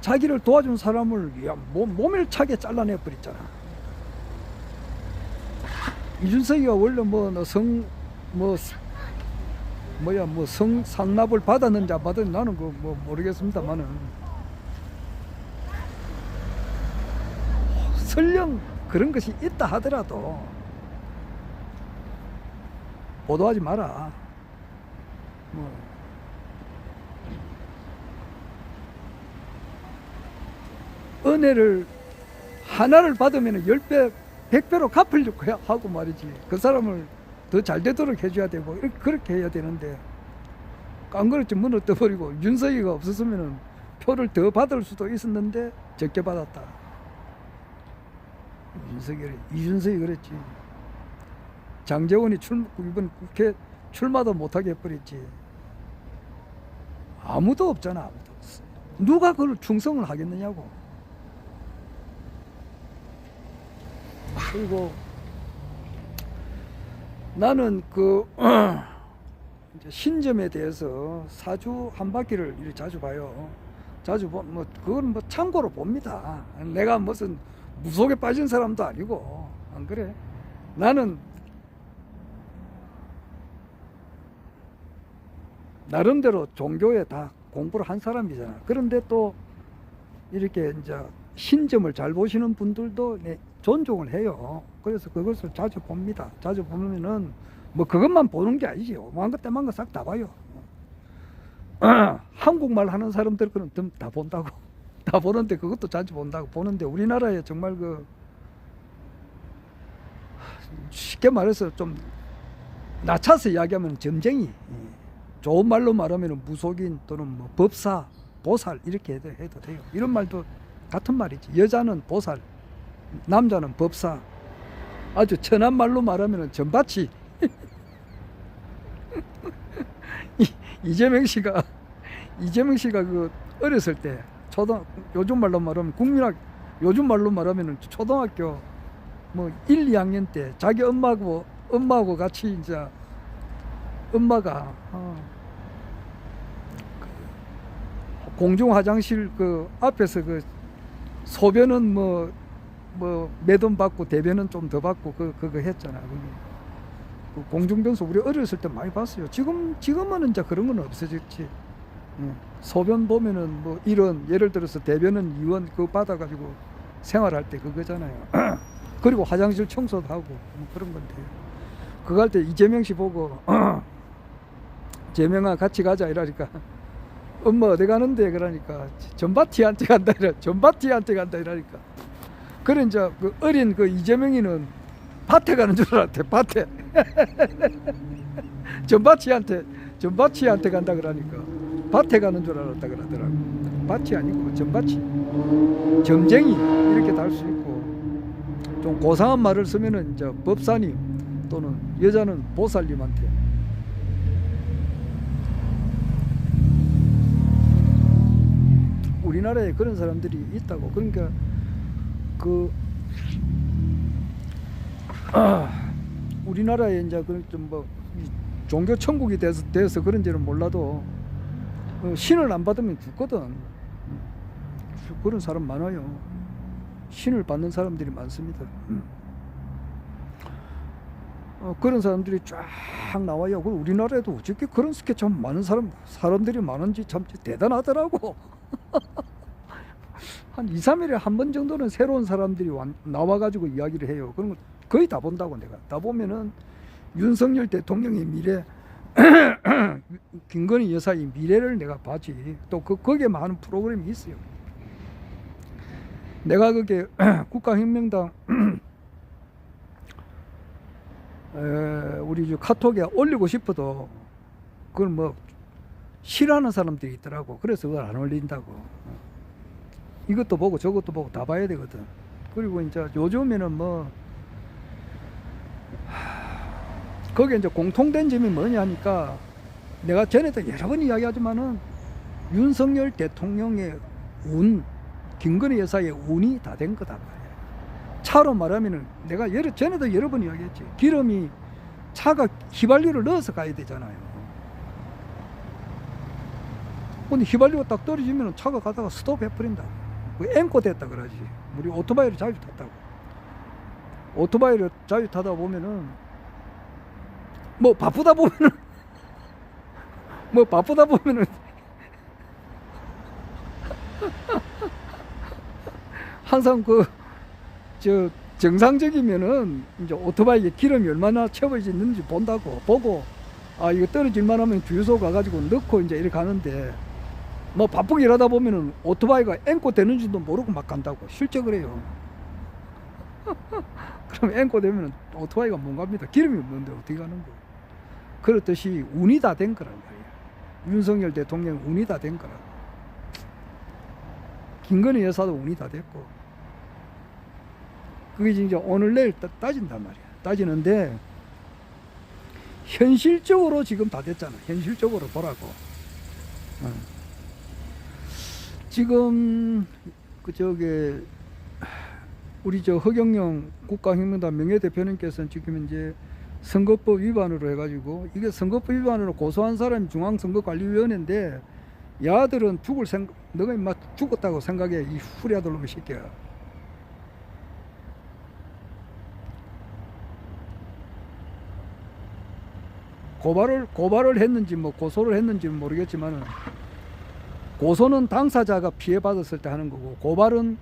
자기를 도와준 사람을 모멸차게 잘라내 버렸잖아. 이준석이가 원래 상납을 받았는지 안 받았는지 나는 모르겠습니다만은 설령 그런 것이 있다 하더라도 보도하지 마라. 은혜를 하나를 받으면 10배, 100배로 갚으려고 하고 말이지. 그 사람을 더 잘 되도록 해줘야 되고 그렇게 해야 되는데 깡그렇게 문을 떠버리고 윤석이가 없었으면 표를 더 받을 수도 있었는데 적게 받았다. 이준석이 그랬지. 장제원이 이번 국회 출마도 못하게 해버렸지. 아무도 없잖아. 아무도 없어. 누가 그걸 충성을 하겠느냐고. 그리고 나는 이제 신점에 대해서 사주 한 바퀴를 자주 봐요. 자주 그건 참고로 봅니다. 내가 무슨 무속에 빠진 사람도 아니고. 안 그래? 나는 나름대로 종교에 다 공부를 한 사람이잖아. 그런데 또 이렇게 이제 신점을 잘 보시는 분들도 존중을 해요. 그래서 그것을 자주 봅니다. 자주 보면은 그것만 보는 게 아니지. 오만 것 때만 거 싹 다 봐요. 한국말 하는 사람들은 다 본다고. 다 보는데 그것도 자주 본다고. 보는데 우리나라에 정말 쉽게 말해서 좀 낮춰서 이야기하면 점쟁이. 좋은 말로 말하면 무속인 또는 법사, 보살 이렇게 해도 돼요. 이런 말도 같은 말이지. 여자는 보살, 남자는 법사. 아주 천한 말로 말하면 전바치. 이재명 씨가 어렸을 때 요즘 말로 말하면 요즘 말로 말하면 초등학교 1, 2학년 때 자기 엄마하고 같이 이제 엄마가 공중 화장실 앞에서 소변은 몇 원 받고 대변은 좀 더 받고 그거 했잖아. 공중변소 우리 어렸을 때 많이 봤어요. 지금은 이제 그런 건 없어졌지. 소변 보면은 1원, 예를 들어서 대변은 2원 그거 받아가지고 생활할 때 그거잖아요. 그리고 화장실 청소도 하고 그런 건데. 그거 할 때 이재명 씨 보고 재명아 같이 가자 이러니까 엄마 어디 가는데 그러니까 전바티한테 간다 이러니까 그래 이제 어린 이재명이는 밭에 가는 줄 알았대. 밭에 전바치한테 간다 그러니까 밭에 가는 줄 알았다 그러더라고. 밭이 아니고 전바치, 점쟁이 이렇게 달 수 있고 좀 고상한 말을 쓰면은 이제 법사님 또는 여자는 보살님한테. 우리나라에 그런 사람들이 있다고. 그러니까 우리나라에 이제 종교 천국이 돼서 그런지는 몰라도 신을 안 받으면 죽거든. 그런 사람 많아요. 신을 받는 사람들이 많습니다. 그런 사람들이 쫙 나와요. 우리나라에도 어떻게 그런 참 많은 사람들이 많은지 참 대단하더라고. 한 2, 3일에 한 번 정도는 새로운 사람들이 나와가지고 이야기를 해요. 그런 거 거의 다 본다고. 내가 다 보면은 윤석열 대통령의 미래, 김건희 여사의 미래를 내가 봤지. 또 거기에 많은 프로그램이 있어요. 내가 그게 국가혁명당 우리 카톡에 올리고 싶어도 그걸 뭐 싫어하는 사람들이 있더라고. 그래서 그걸 안 올린다고. 이것도 보고 저것도 보고 다 봐야 되거든. 그리고 이제 요즘에는 뭐 거기에 이제 공통된 점이 뭐냐 하니까 내가 전에도 여러 번 이야기하지만은 윤석열 대통령의 운, 김건희 여사의 운이 다 된 거다 말이야. 차로 말하면은 내가 전에도 여러 번 이야기했지. 기름이 차가 휘발유를 넣어서 가야 되잖아요. 근데 휘발유가 딱 떨어지면 차가 가다가 스톱 해버린다. 그 앵꼬 됐다 그러지. 우리 오토바이를 자주 탔다고. 오토바이를 자주 타다 보면은 뭐 바쁘다 보면은 항상 정상적이면은 이제 오토바이에 기름이 얼마나 채워지는지 본다고 보고, 아 이거 떨어질만 하면 주유소 가가지고 넣고 이제 이렇게 가는데, 뭐 바쁘게 일하다 보면은 오토바이가 앵꼬 되는지도 모르고 막 간다고. 실제 그래요. 그럼 앵꼬 되면은 오토바이가 못 갑니다. 기름이 없는데 어떻게 가는 거. 그렇듯이 운이 다 된 거란 말이야. 윤석열 대통령 운이 다 된 거라. 김건희 여사도 운이 다 됐고. 그게 이제 오늘 내일 따진단 말이야. 따지는데 현실적으로 지금 다 됐잖아. 현실적으로 보라고. 지금 우리 허경영 국가혁명당 명예대표님께서는 지금 이제 선거법 위반으로 해가지고, 이게 선거법 위반으로 고소한 사람이 중앙선거관리위원회인데, 야들은 너가 인마 죽었다고 생각해. 이 후리아들 놈의 새끼야. 고발을 했는지 뭐 고소를 했는지는 모르겠지만은, 고소는 당사자가 피해받았을 때 하는 거고, 고발은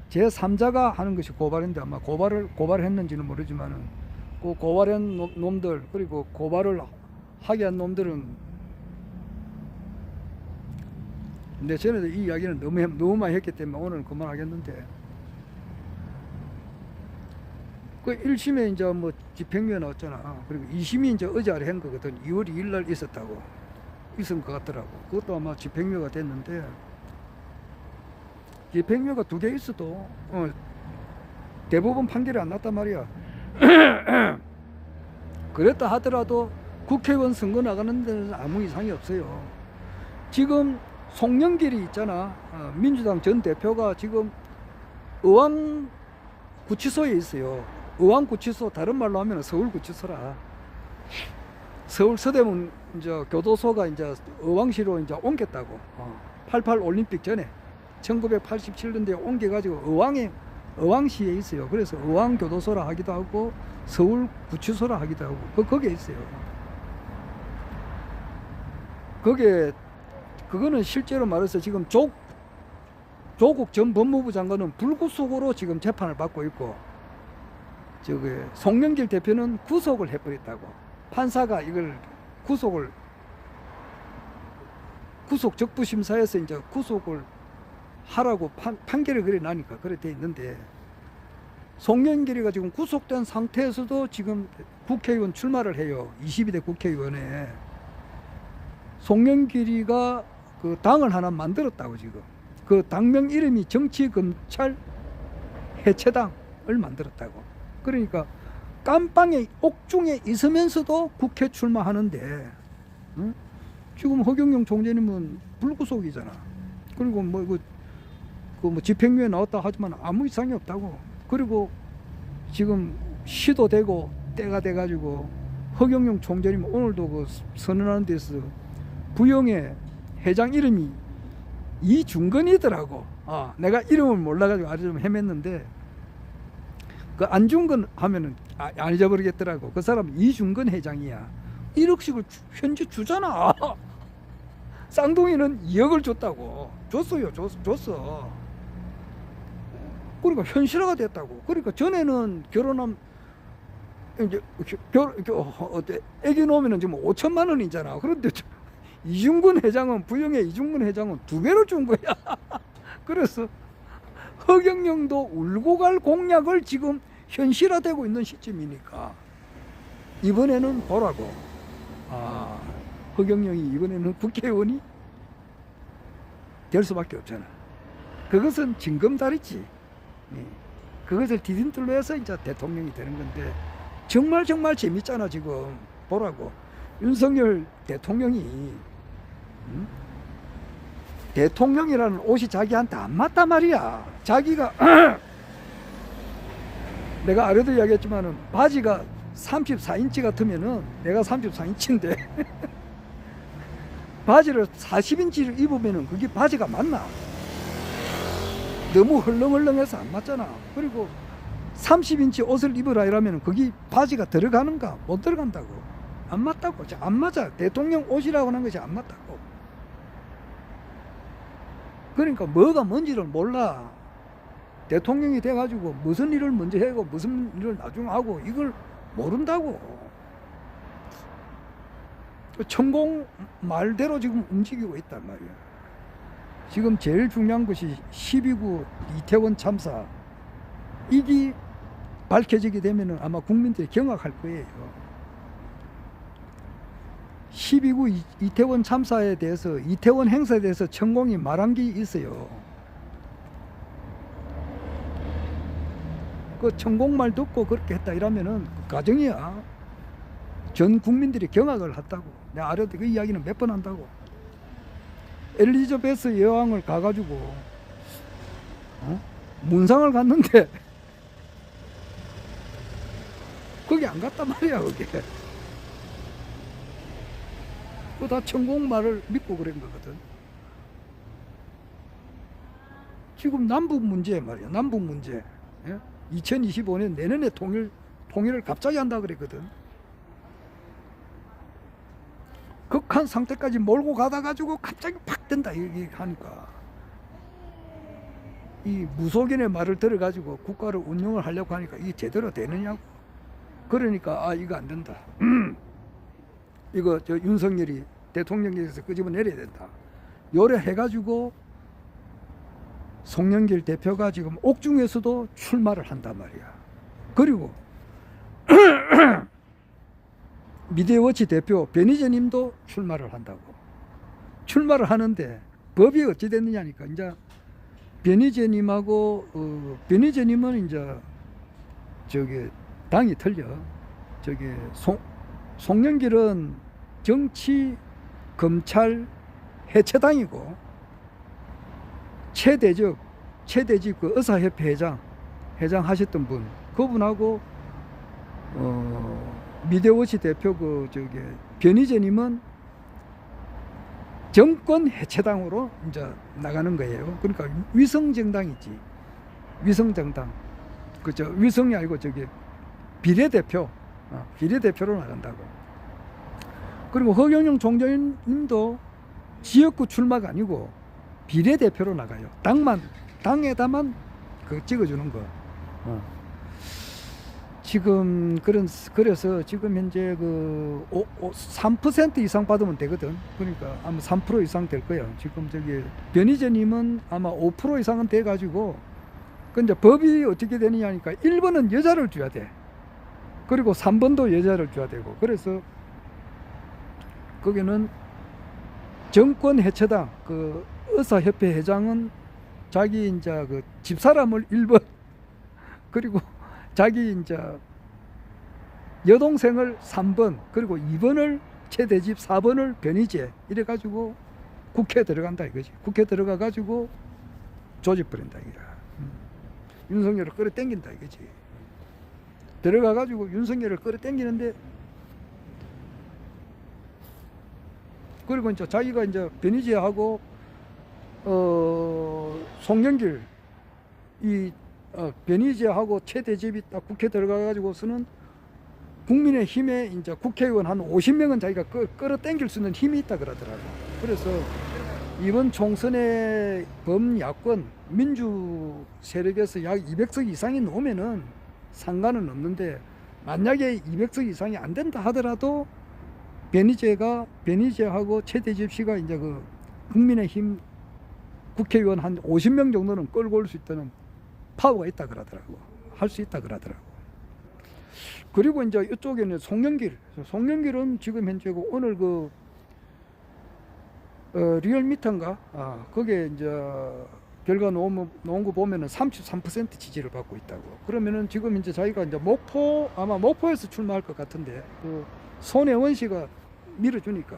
제3자가 하는 것이 고발인데, 아마 고발했는지는 모르지만은, 그 고발한 놈들, 그리고 고발을 하게 한 놈들은, 근데 전에도 이 이야기는 너무 많이 했기 때문에 오늘은 그만하겠는데, 그 1심에 이제 뭐 집행유예 나왔잖아. 그리고 2심이 이제 어제 아래 한 거거든. 2월 2일 날 있은 것 같더라고. 그것도 아마 집행유예가 됐는데, 집행유예가 2개 있어도 대법원 판결이 안 났단 말이야. 그랬다 하더라도 국회의원 선거 나가는 데는 아무 이상이 없어요. 지금 송영길이 있잖아. 민주당 전 대표가 지금 의왕구치소에 있어요. 의왕구치소, 다른 말로 하면 서울구치소라. 서울 서대문 이제 교도소가 이제 의왕시로 이제 옮겼다고. 88 올림픽 전에 1987년도에 옮겨가지고 의왕시에 있어요. 그래서 의왕교도소라 하기도 하고 서울구치소라 하기도 하고 거기에 있어요. 그거는 실제로 말해서 지금 조국 전 법무부 장관은 불구속으로 지금 재판을 받고 있고, 송영길 대표는 구속을 해버렸다고. 판사가 이걸 구속 적부심사에서 이제 구속을 하라고 판결을 그래 나니까 그래 돼 있는데, 송영길이가 지금 구속된 상태에서도 지금 국회의원 출마를 해요. 22대 국회의원에. 송영길이가 그 당을 하나 만들었다고. 지금 그 당명 이름이 정치검찰 해체당을 만들었다고. 그러니까 깜빵에 옥중에 있으면서도 국회 출마하는데, 지금 허경영 총재님은 불구속이잖아. 그리고 뭐 집행유예 나왔다 하지만 아무 이상이 없다고. 그리고 지금 시도되고 때가 돼가지고 허경영 총재님 오늘도 그 선언하는 데서 부영의 회장 이름이 이중근이더라고. 내가 이름을 몰라가지고 아주 좀 헤맸는데, 그 안중근 하면은 안 잊어버리겠더라고. 그 사람 이중근 회장이야. 1억씩을 현재 주잖아. 쌍둥이는 2억을 줬다고. 줬어. 그러니까 현실화가 됐다고. 그러니까 전에는 결혼하면 이제 애기 놓으면은 지금 5천만 원이잖아. 그런데 이중근 회장은, 부영의 이중근 회장은 2배를 준 거야. 그래서 허경영도 울고 갈 공약을 지금 현실화되고 있는 시점이니까 이번에는 보라고. 허경영이 이번에는 국회의원이 될 수밖에 없잖아. 그것은 징검다리지. 그것을 디딤돌로 해서 이제 대통령이 되는 건데 정말 재밌잖아. 지금 보라고. 윤석열 대통령이 대통령이라는 옷이 자기한테 안 맞단 말이야. 자기가 내가 아래도 이야기했지만은 바지가 34인치 같으면은 내가 34인치인데 바지를 40인치를 입으면은 그게 바지가 맞나? 너무 헐렁헐렁해서 안 맞잖아. 그리고 30인치 옷을 입으라 이러면은 거기 바지가 들어가는가? 못 들어간다고. 안 맞다고. 안 맞아. 대통령 옷이라고 하는 것이 안 맞다고. 그러니까 뭐가 뭔지를 몰라. 대통령이 돼가지고 무슨 일을 먼저 하고 무슨 일을 나중에 하고 이걸 모른다고. 천공 말대로 지금 움직이고 있단 말이야. 지금 제일 중요한 것이 12구 이태원 참사. 이게 밝혀지게 되면 아마 국민들이 경악할 거예요. 12구 이태원 참사에 대해서, 이태원 행사에 대해서 천공이 말한 게 있어요. 그 천공말 듣고 그렇게 했다 이러면은 그 가정이야. 전 국민들이 경악을 했다고. 내가 아래도 그 이야기는 몇 번 한다고. 엘리자베스 여왕을 가가지고 문상을 갔는데 거기 안 갔단 말이야. 거기 그거 다 천공말을 믿고 그런 거거든. 지금 남북 문제 말이야. 남북 문제. 2025년 내년에 통일을 갑자기 한다 그랬거든. 극한 상태까지 몰고 가다 가지고 갑자기 팍 된다 이렇게 하니까 이 무속인의 말을 들어가지고 국가를 운영을 하려고 하니까 이게 제대로 되느냐고. 그러니까 이거 안 된다. 이거 저 윤석열이 대통령에서 끄집어내려야 된다. 요래 해가지고 송영길 대표가 지금 옥중에서도 출마를 한단 말이야. 그리고 미디어워치 대표 변희재 님도 출마를 한다고. 출마를 하는데 법이 어찌 됐느냐니까. 이제 변희재 님하고 변희재 님은 이제 저기 당이 틀려. 저기 송영길은 정치 검찰 해체당이고 최대집 그 의사협회 회장 하셨던 분, 그분하고 미디어워치 대표 그 저기 변희재님은 정권 해체당으로 이제 나가는 거예요. 그러니까 위성정당이지. 위성정당. 그죠? 위성이 아니고 저기 비례대표로 나간다고. 그리고 허경영 총장님도 지역구 출마가 아니고 비례대표로 나가요. 당에다만 그 찍어주는 거. 지금 그래서 지금 현재 그 3% 이상 받으면 되거든. 그러니까 아마 3% 이상 될 거야. 지금 저기 변희재님은 아마 5% 이상은 돼가지고. 근데 법이 어떻게 되느냐니까 1번은 여자를 줘야 돼. 그리고 3번도 여자를 줘야 되고. 그래서 거기는 정권 해체당 그 의사협회 회장은 자기 이제 그 집사람을 1번 그리고 자기 이제 여동생을 3번 그리고 2번을 최대집 4번을 변희재 이래가지고 국회에 들어간다 이거지. 국회 들어가가지고 조집버린다 이거야. 윤석열을 끌어당긴다 이거지. 들어가가지고 윤석열을 끌어당기는데 그리고 이제 자기가 이제 변희재하고 송영길 변희재하고 최대집이 딱 국회 들어가가지고서는 국민의힘에 이제 국회의원 한 50명은 자기가 끌어당길 수 있는 힘이 있다 그러더라고. 그래서 이번 총선의 범야권 민주 세력에서 약 200석 이상이 넘으면은 상관은 없는데 만약에 200석 이상이 안 된다 하더라도 변희재하고 최대집 씨가 이제 그 국민의힘 국회의원 한 50명 정도는 끌고 올 수 있다는 파워가 있다 그러더라고. 할 수 있다 그러더라고. 그리고 이제 이쪽에는 송영길은 지금 현재고 오늘 그 리얼미터인가? 거기에 이제 결과 놓은 거 보면은 33% 지지를 받고 있다고. 그러면은 지금 이제 자기가 이제 아마 목포에서 출마할 것 같은데, 그 손혜원 씨가 밀어주니까.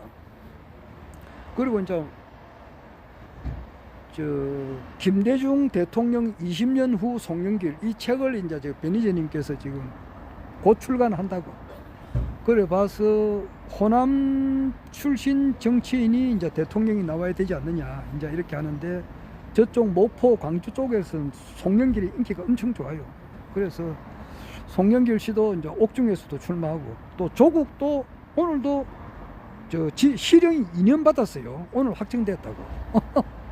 그리고 이제 김대중 대통령 20년 후 송영길 이 책을 이제 저 변희재님께서 지금 곧 출간한다고. 그래 봐서 호남 출신 정치인이 이제 대통령이 나와야 되지 않느냐 이제 이렇게 하는데, 저쪽 목포 광주 쪽에서는 송영길이 인기가 엄청 좋아요. 그래서 송영길 씨도 이제 옥중에서도 출마하고, 또 조국도 오늘도 실형이 2년 받았어요. 오늘 확정됐다고.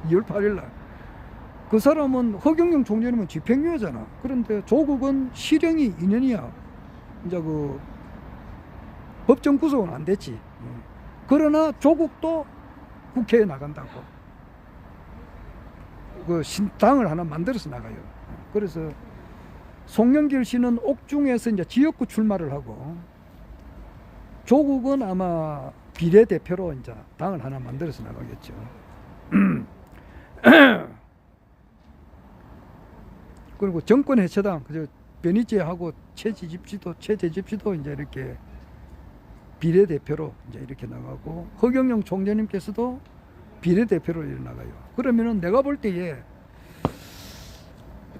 2월 8일 날. 그 사람은 허경영 총재님은 집행유예잖아. 그런데 조국은 실형이 2년이야. 이제 그 법정 구속은 안 됐지. 그러나 조국도 국회에 나간다고. 그 신당을 하나 만들어서 나가요. 그래서 송영길 씨는 옥중에서 이제 지역구 출마를 하고, 조국은 아마 비례대표로 이제 당을 하나 만들어서 나가겠죠. 그리고 정권해체당, 변희재하고 최재집 씨도 이제 이렇게 비례대표로 이제 이렇게 나가고, 허경영 총재님께서도 비례대표로 이렇게 나가요. 그러면은 내가 볼 때에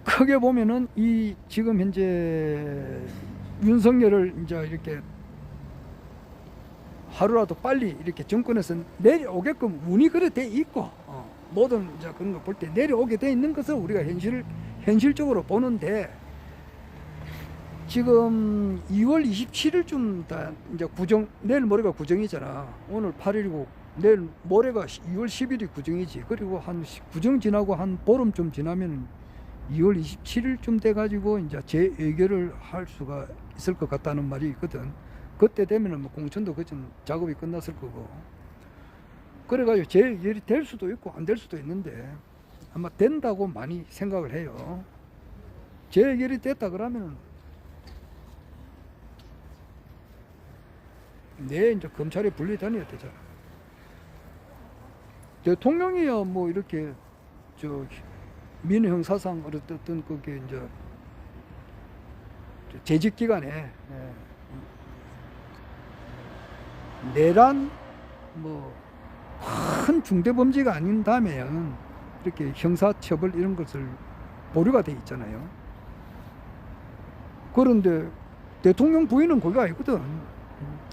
크게 보면은 이 지금 현재 윤석열을 이제 이렇게 하루라도 빨리 이렇게 정권에서 내려오게끔 운이 그래 돼 있고, 모든 이제 그런 거 볼 때 내려오게 돼 있는 것을 우리가 현실적으로 보는데, 지금 2월 27일쯤 다 이제 내일 모레가 구정이잖아. 오늘 8일이고 내일 모레가 2월 10일이 구정이지. 그리고 한 구정 지나고 한 보름쯤 지나면 2월 27일쯤 돼 가지고 이제 재의결을 할 수가 있을 것 같다는 말이 있거든. 그때 되면은 뭐 공천도 그전 작업이 끝났을 거고. 그래가지고 재의결이 될 수도 있고 안 될 수도 있는데, 아마 된다고 많이 생각을 해요. 재의결이 됐다 그러면은 이제 검찰에 분리다녀야 되잖아. 대통령이야 뭐 이렇게 민우 형사상 어떤 그게 이제 재직 기간에 내란 뭐 큰 중대범죄가 아닌 다음에는 이렇게 형사처벌 이런 것을 보류가 돼 있잖아요. 그런데 대통령 부인은 거기가 아니거든.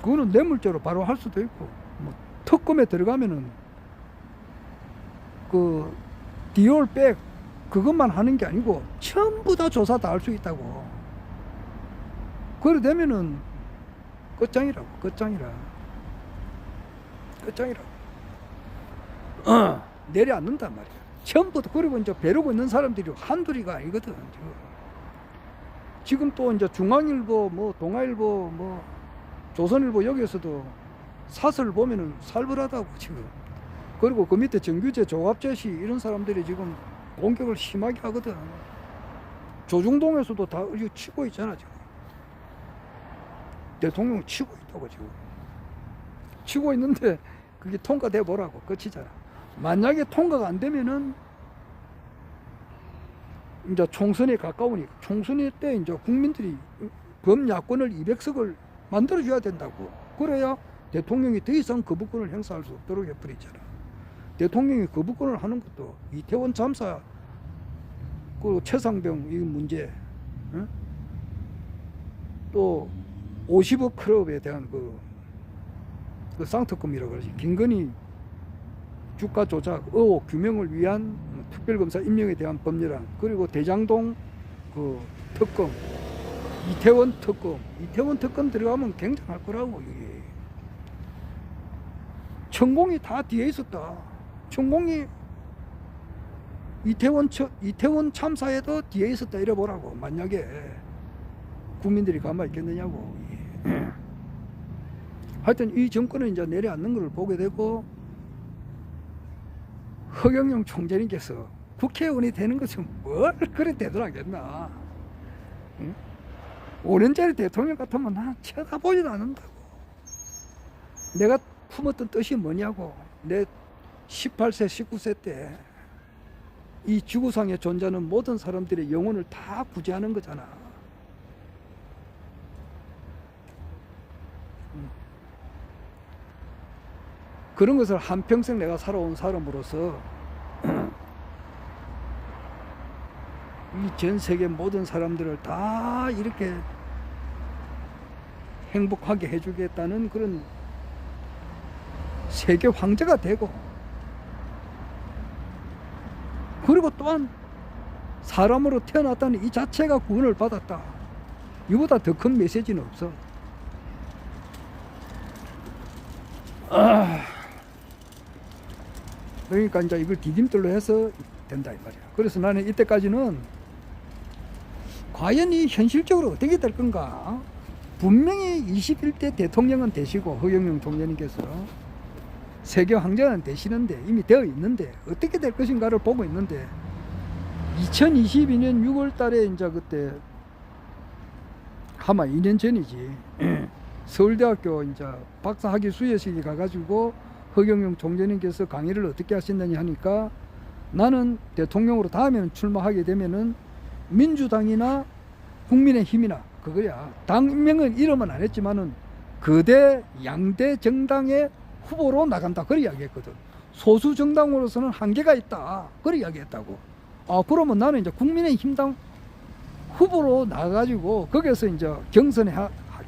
그거는 뇌물죄로 바로 할 수도 있고, 뭐 특검에 들어가면은 그 디올백 그것만 하는 게 아니고 전부 다 조사 다 할 수 있다고. 그래 되면은 끝장이라고. 내려앉는단 말이야. 전부 다. 그리고 이제 벼르고 있는 사람들이 한둘이가 아니거든. 지금 또 이제 중앙일보, 뭐 동아일보, 뭐 조선일보 여기에서도 사설 보면은 살벌하다고 지금. 그리고 그 밑에 정규재, 조갑재씨 이런 사람들이 지금 공격을 심하게 하거든. 조중동에서도 다 이거 치고 있잖아 지금. 대통령 치고 있다고 지금. 치고 있는데 그게 통과돼 보라고. 끝이잖아. 만약에 통과가 안 되면은 이제 총선에 가까우니 총선에 때 이제 국민들이 범야권을 200석을 만들어줘야 된다고. 그래야 대통령이 더 이상 거부권을 행사할 수 없도록 해버리잖아. 대통령이 거부권을 하는 것도 이태원 참사, 그리고 최상병 이 문제, 또 50억 클럽에 대한 그 쌍특검이라고 그러지. 김건희 주가 조작 의혹 규명을 위한 특별검사 임명에 대한 법률안, 그리고 대장동 그 특검, 이태원 특검 들어가면 굉장할 거라고. 이게 천공이 다 뒤에 있었다. 천공이 이태원 참사에도 뒤에 있었다 이래 보라고. 만약에 국민들이 가만히 있겠느냐고. 하여튼 이 정권은 이제 내려앉는 걸 보게 되고, 허경영 총재님께서 국회의원이 되는 것이 뭘 그래 되더라겠나. 응? 5년짜리 대통령 같으면 난 쳐다보지도 않는다고. 내가 품었던 뜻이 뭐냐고. 내 18세 19세 때 이 지구상에 존재하는 모든 사람들의 영혼을 다 구제하는 거잖아. 그런 것을 한평생 내가 살아온 사람으로서 이 전 세계 모든 사람들을 다 이렇게 행복하게 해주겠다는 그런 세계 황제가 되고, 그리고 또한 사람으로 태어났다는 이 자체가 구원을 받았다. 이보다 더 큰 메시지는 없어. 그러니까 이제 이걸 디딤돌로 해서 된다 이 말이야. 그래서 나는 이때까지는 과연 이 현실적으로 어떻게 될 건가. 분명히 21대 대통령은 되시고 허경영 총재님께서 세계 황제는 되시는데, 이미 되어 있는데 어떻게 될 것인가를 보고 있는데, 2022년 6월 달에 이제 그때 아마 2년 전이지, 서울대학교 이제 박사학위 수여식에 가가지고 허경영 총재님께서 강의를 어떻게 하신다니 하니까, 나는 대통령으로 다음에는 출마하게 되면은 민주당이나 국민의힘이나 그거야. 당명은 이름은 안 했지만은 거대 양대 정당의 후보로 나간다. 그렇게 이야기했거든. 소수 정당으로서는 한계가 있다. 그렇게 이야기했다고. 그러면 나는 이제 국민의힘당 후보로 나가가지고 거기서 이제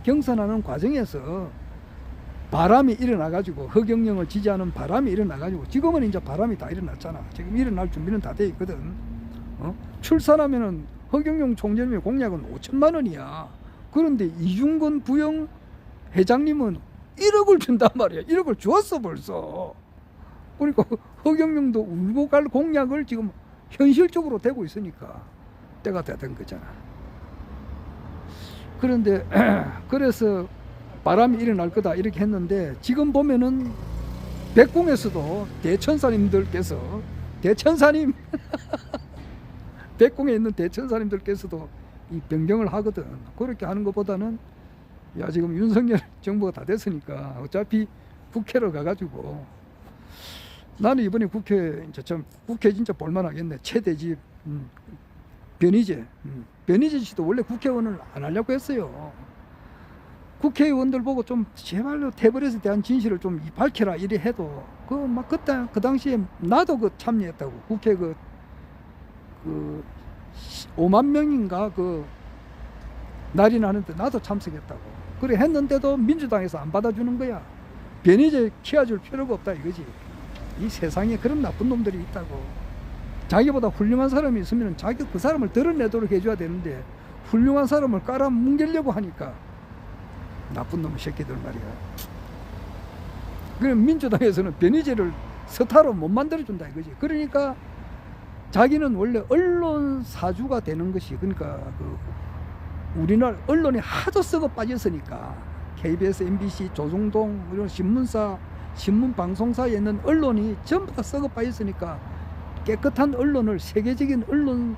경선하는 과정에서 바람이 일어나가지고, 허경영을 지지하는 바람이 일어나가지고, 지금은 이제 바람이 다 일어났잖아. 지금 일어날 준비는 다 돼 있거든. 출산하면은 허경영 총재님의 공약은 5천만 원이야. 그런데 이중근 부영 회장님은 1억을 준단 말이야. 1억을 주었어 벌써. 그러니까 허경영도 울고 갈 공약을 지금 현실적으로 되고 있으니까 때가 된 거잖아. 그런데 그래서 바람이 일어날 거다 이렇게 했는데, 지금 보면은 백궁에서도 대천사님들께서, 대천사님 백궁에 있는 대천사님들께서도 이 변경을 하거든. 그렇게 하는 것보다는, 야 지금 윤석열 정부가 다 됐으니까 어차피 국회로 가가지고, 나는 이번에 국회 진짜 볼만하겠네. 최대집 변희재 씨도 원래 국회의원을 안 하려고 했어요. 국회의원들 보고 좀 제발로 태블릿에 대한 진실을 좀 밝혀라 이래 해도, 그 당시에 나도 참여했다고. 국회 5만 명인가 날이 나는데 나도 참석했다고. 그래 했는데도 민주당에서 안 받아주는 거야. 변희재 키워줄 필요가 없다 이거지. 이 세상에 그런 나쁜 놈들이 있다고. 자기보다 훌륭한 사람이 있으면 자기 그 사람을 드러내도록 해줘야 되는데, 훌륭한 사람을 깔아뭉개려고 하니까 나쁜 놈의 새끼들 말이야. 그럼 민주당에서는 변희재를 스타로 못 만들어준다 이거지. 그러니까 자기는 원래 언론 사주가 되는 것이, 그러니까 우리나라 언론이 하도 썩어 빠졌으니까, KBS, MBC, 조중동 이런 신문사, 신문방송사에 있는 언론이 전부 다 썩어 빠졌으니까 깨끗한 언론을, 세계적인 언론사를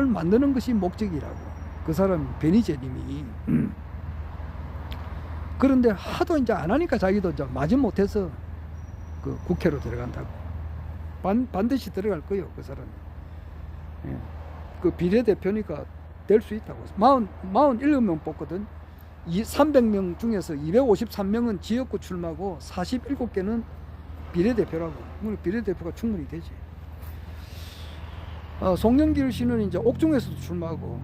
만드는 것이 목적이라고. 그 사람 변희재님이. 그런데 하도 이제 안 하니까 자기도 이제 마지못해서 국회로 들어간다고. 반드시 들어갈 거예요 그 사람이. 그 비례대표니까 될 수 있다고. 47명 뽑거든. 300명 중에서 253명은 지역구 출마고 47개는 비례대표라고. 비례대표가 충분히 되지. 송영길 씨는 이제 옥중에서도 출마하고,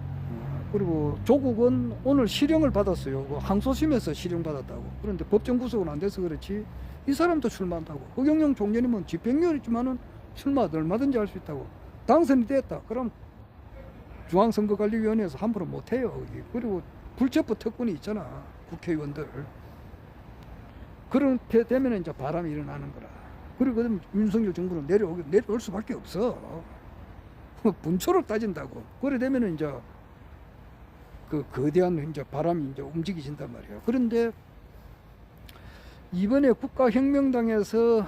그리고 조국은 오늘 실형을 받았어요. 항소심에서 실형 받았다고. 그런데 법정 구속은 안 돼서 그렇지 이 사람도 출마한다고. 허경영 총재님은 집행유예지만은 출마 얼마든지 할 수 있다고. 당선이 됐다 그럼 중앙선거관리위원회에서 함부로 못해요. 그리고 불체포 특권이 있잖아 국회의원들. 그렇게 되면 이제 바람이 일어나는 거라. 그리고 윤석열 정부는 내려올 수밖에 없어. 분초를 따진다고. 그래 되면은 이제 그 거대한 이제 바람이 이제 움직이진단 말이야. 그런데 이번에 국가혁명당에서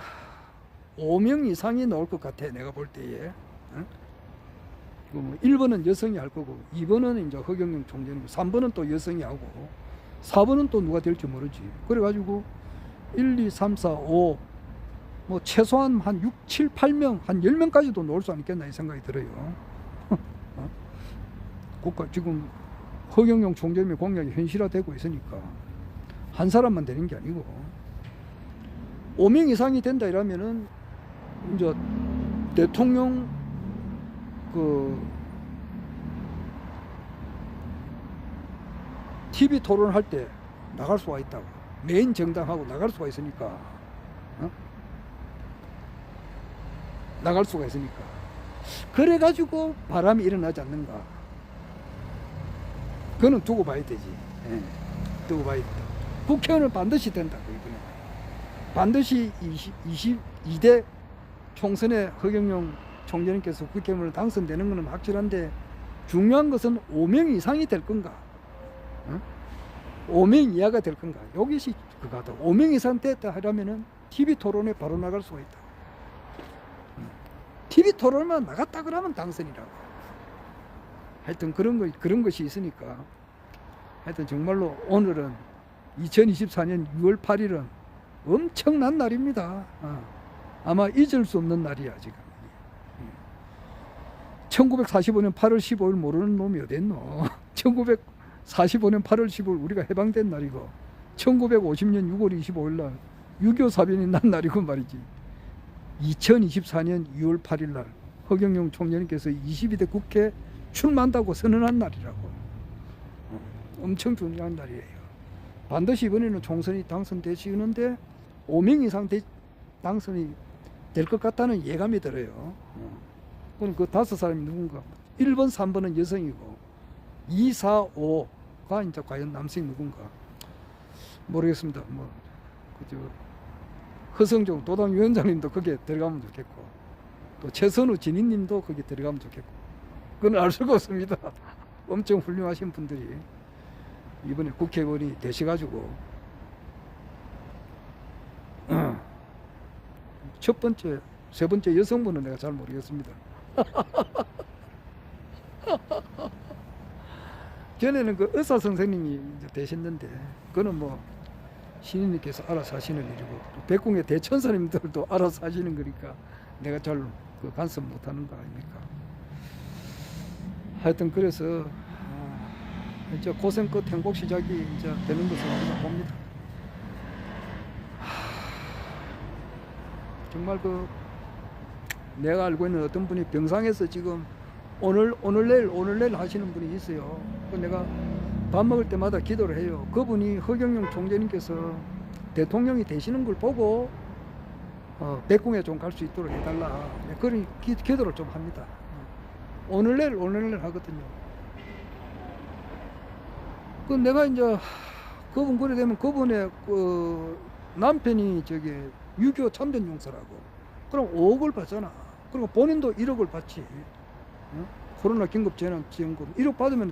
5명 이상이 나올 것 같아, 내가 볼 때에. 어? 1번은 여성이 할 거고, 2번은 이제 허경영 총재이고, 3번은 또 여성이 하고, 4번은 또 누가 될지 모르지. 그래가지고 1, 2, 3, 4, 5, 뭐 최소한 한 6, 7, 8명, 한 10명까지도 나올 수 있겠나 이 생각이 들어요. 어? 국가 지금 허경영 총재의 공약이 현실화되고 있으니까 한 사람만 되는 게 아니고 5명 이상이 된다 이러면은 이제 대통령 그 TV 토론할 때 나갈 수가 있다고. 메인 정당하고 나갈 수가 있으니까. 어? 나갈 수가 있으니까. 그래가지고 바람이 일어나지 않는가. 그거는 두고 봐야 되지. 예. 두고 봐야 된다. 국회의원은 반드시 된다. 이번에. 반드시 22대 총선에 허경영 총재님께서 국회의원을 당선되는 것은 확실한데 중요한 것은 5명 이상이 될 건가. 어? 5명 이하가 될 건가. 이것이 그거다. 5명 이상 됐다 하려면은 TV 토론에 바로 나갈 수가 있다. TV 토론만 나갔다 그러면 당선이라고. 하여튼 그런 것이 있으니까. 하여튼 정말로 오늘은 2024년 6월 8일은 엄청난 날입니다. 아마 잊을 수 없는 날이야, 지금. 1945년 8월 15일 모르는 놈이 어딨노. 1945년 8월 15일 우리가 해방된 날이고 1950년 6월 25일 날 6.25 사변이 난 날이고 말이지. 2024년 2월 8일 날 허경영 총재님께서 22대 국회 출마한다고 선언한 날이라고. 엄청 중요한 날이에요. 반드시 이번에는 총선이 당선되시는데 5명 이상 당선이 될 것 같다는 예감이 들어요. 그럼 그 5사람이 누군가? 1번, 3번은 여성이고 2, 4, 5가 이제 과연 남성이 누군가? 모르겠습니다. 뭐 그저 허성종 도당위원장님도 거기에 들어가면 좋겠고 또 최선우 진인님도 거기에 들어가면 좋겠고 그건 알 수가 없습니다. 엄청 훌륭하신 분들이 이번에 국회의원이 되셔가지고 첫 번째, 세 번째 여성분은 내가 잘 모르겠습니다. 전에는 그 의사 선생님이 이제 되셨는데 그거는 뭐 신인님께서 알아서 하시는 일이고 또 백궁의 대천사님들도 알아서 하시는 거니까 내가 잘 그 간섭 못하는 거 아닙니까? 하여튼 그래서 이제 고생 끝 행복 시작이 이제 되는 것을 우리가 봅니다. 정말 그 내가 알고 있는 어떤 분이 병상에서 지금 오늘 내일 하시는 분이 있어요. 내가 밥 먹을 때마다 기도를 해요. 그분이 허경영 총재님께서 대통령이 되시는 걸 보고 백궁에 좀 갈 수 있도록 해달라. 그런 기도를 좀 합니다. 오늘 내일 하거든요. 그 내가 이제 그분 그래 되면 그분의 그 남편이 저기 6.25 참전용사라고. 그럼 5억을 받잖아. 그리고 본인도 1억을 받지. 코로나 긴급재난지원금 1억 받으면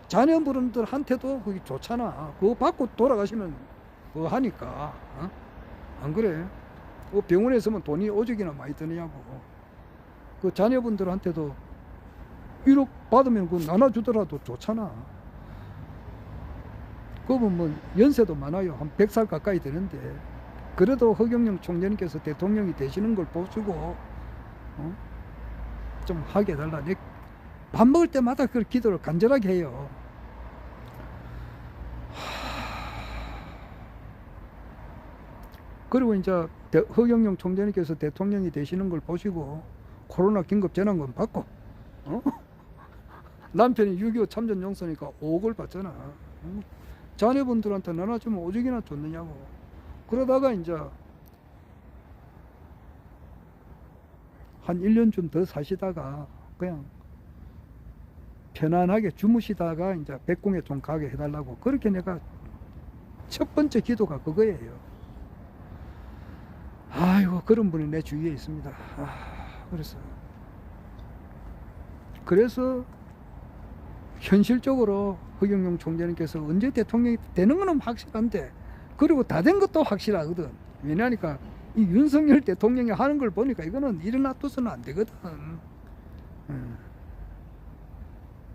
자녀분들한테도 그게 좋잖아. 그거 받고 돌아가시면 그거 하니까. 안 그래? 그 병원에 있으면 돈이 오죽이나 많이 드냐고. 그 자녀분들한테도 1억 받으면 그거 나눠주더라도 좋잖아. 그분 뭐 연세도 많아요. 한 100살 가까이 되는데 그래도 허경영 총재님께서 대통령이 되시는 걸 보시고 좀 하게 해달라. 밥 먹을 때마다 그 기도를 간절하게 해요. 그리고 이제 허경영 총재님께서 대통령이 되시는 걸 보시고 코로나 긴급재난금 받고 남편이 6.25 참전용사니까 5억을 받잖아. 자녀분들한테 나눠주면 오죽이나 좋느냐고. 그러다가 이제 한 1년쯤 더 사시다가 그냥 편안하게 주무시다가 이제 백궁에 좀 가게 해달라고. 그렇게 내가 첫 번째 기도가 그거예요. 아이고, 그런 분이 내 주위에 있습니다. 그래서 현실적으로 허경영 총재님께서 언제 대통령이 되는 건 확실한데 그리고 다 된 것도 확실하거든. 왜냐니까 이 윤석열 대통령이 하는 걸 보니까 이거는 일어나둬서는 안 되거든.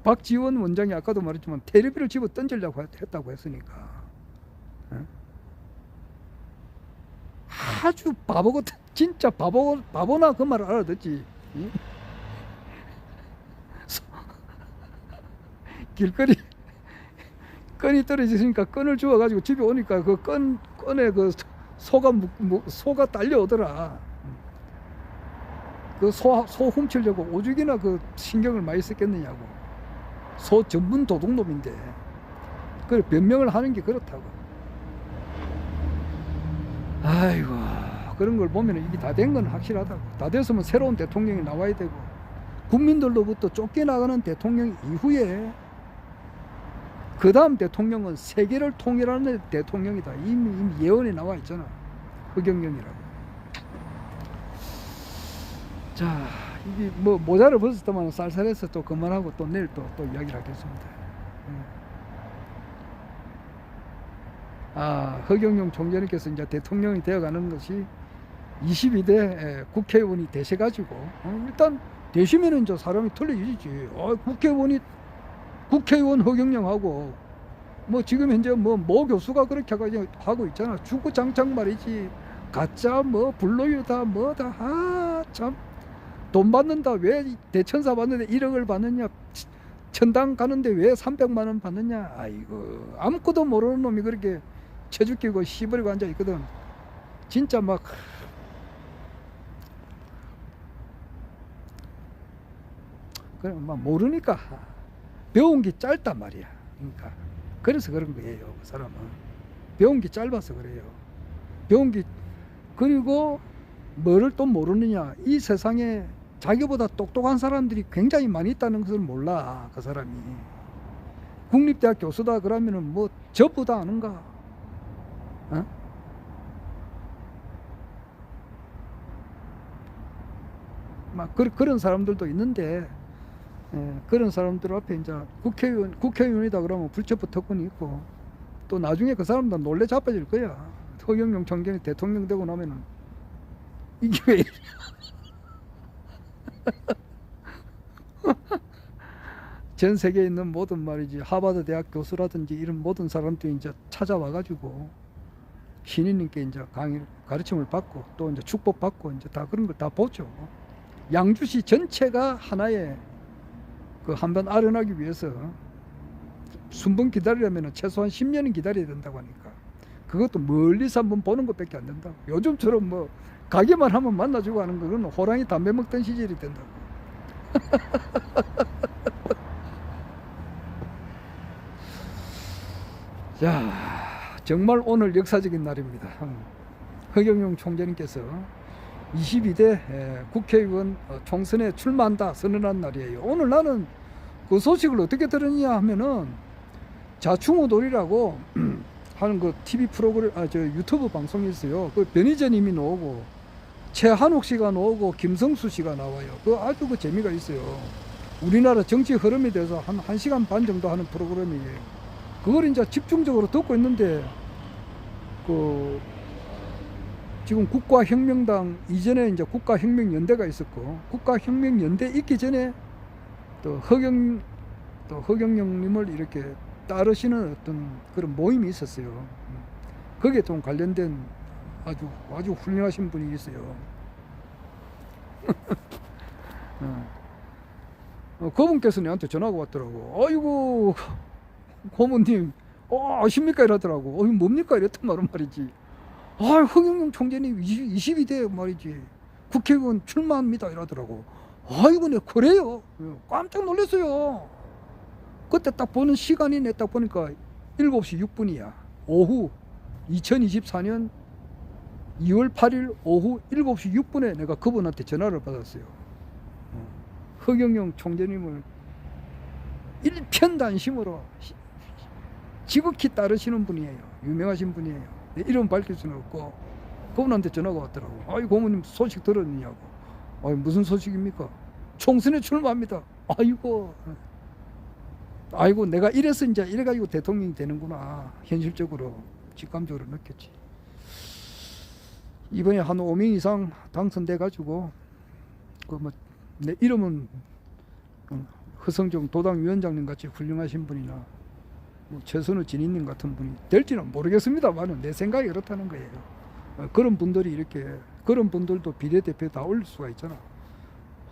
박지원 원장이 아까도 말했지만 테레비를 집어 던지려고 했다고 했으니까 아주 바보 같은, 진짜 바보나 그 말을 알아듣지. 길거리 끈이 떨어지니까 끈을 주워가지고 집에 오니까 그 끈에 그 소가 딸려오더라. 그 소 훔치려고 오죽이나 그 신경을 많이 썼겠느냐고. 소 전문 도둑놈인데. 그래, 변명을 하는 게 그렇다고. 아이고, 그런 걸 보면 이게 다 된 건 확실하다고. 다 됐으면 새로운 대통령이 나와야 되고, 국민들로부터 쫓겨나가는 대통령 이후에 그 다음 대통령은 세계를 통일하는 대통령이다. 이미 예언에 나와 있잖아. 허경영이라고. 자, 이게 뭐 모자를 벗었더만 쌀쌀해서 또 그만하고 또 내일 또 이야기를 하겠습니다. 허경영 총재님께서 이제 대통령이 되어가는 것이 22대 국회의원이 되셔가지고 일단 되시면은 이제 사람이 틀려지지. 국회의원 허경영하고 뭐 지금 현재 모 교수가 그렇게 하고 있잖아. 주구장창 말이지. 가짜 불로유다 뭐다. 참 돈 받는다. 왜 대천사 받는데 1억을 받느냐. 천당 가는데 왜 300만 원 받느냐. 아이고, 아무것도 모르는 놈이 그렇게 체주 끼고 시버리고 앉아 있거든. 진짜 막 그래 막 모르니까 배운 게 짧단 말이야. 그러니까 그래서 그런 거예요. 그 사람은 배운 게 짧아서 그래요. 배운 게, 그리고 뭐를 또 모르느냐. 이 세상에 자기보다 똑똑한 사람들이 굉장히 많이 있다는 것을 몰라. 그 사람이 국립대학 교수다 그러면은 뭐 저보다 아는가? 막 그런 사람들도 있는데, 그런 사람들 앞에 이제 국회의원이다 그러면 불체포 특권이 있고, 또 나중에 그 사람도 놀래 자빠질 거야. 허경영 총장이 대통령 되고 나면은 이게 왜 이래? 전 세계에 있는 모든 말이지, 하버드 대학 교수라든지 이런 모든 사람들이 이제 찾아와가지고 신인님께 이제 가르침을 받고 또 이제 축복받고 이제 다 그런 걸 다 보죠. 양주시 전체가 하나의 그 한번 아련하기 위해서 순번 기다리려면 최소한 10년은 기다려야 된다고 하니까, 그것도 멀리서 한번 보는 것밖에 안 된다고. 요즘처럼 뭐 가게만 하면 만나주고 하는 거는 호랑이 담배 먹던 시절이 된다고. 자, 정말 오늘 역사적인 날입니다. 허경영 총재님께서 22대 국회의원 총선에 출마한다 선언한 날이에요. 오늘 나는 그 소식을 어떻게 들었냐 하면은 자충우돌이라고 하는 그 TV 프로그램, 저 유튜브 방송이 있어요. 그 변희재님이 나오고 최한옥 씨가 나오고 김성수 씨가 나와요. 그 아주 그 재미가 있어요. 우리나라 정치 흐름에 대해서 한 1시간 반 정도 하는 프로그램이에요. 그걸 이제 집중적으로 듣고 있는데, 그 지금 국가혁명당 이전에 이제 국가혁명연대가 있었고, 국가혁명연대 있기 전에 또 허경영님을 이렇게 따르시는 어떤 그런 모임이 있었어요. 거기에 좀 관련된 아주 훌륭하신 분이 있어요. 그분께서 내한테 전화가 왔더라고. 아이고 고모님 아십니까 이러더라고. 뭡니까 이랬단 말이지. 허경영 총재님 22대 말이지 국회의원 출마합니다 이러더라고. 아이고 네 그래요. 깜짝 놀랐어요. 그때 딱 보는 시간이 내 딱 보니까 7시 6분이야 오후 2024년 2월 8일 오후 7시 6분에 내가 그분한테 전화를 받았어요. 허경영 총재님을 일편단심으로 지극히 따르시는 분이에요. 유명하신 분이에요. 이름 밝힐 수는 없고 그분한테 전화가 왔더라고. 아이 고모님 소식 들었느냐고. 무슨 소식입니까? 총선에 출마합니다. 아이고 내가 이래서 이제 이래가지고 대통령이 되는구나. 현실적으로 직감적으로 느꼈지. 이번에 한 5명 이상 당선돼 가지고 그 뭐 내 이름은 허성종 도당위원장님 같이 훌륭하신 분이나 뭐 최선우 진인님 같은 분이 될지는 모르겠습니다만은 내 생각이 그렇다는 거예요. 그런 분들이 이렇게 그런 분들도 비례대표 다 올릴 수가 있잖아.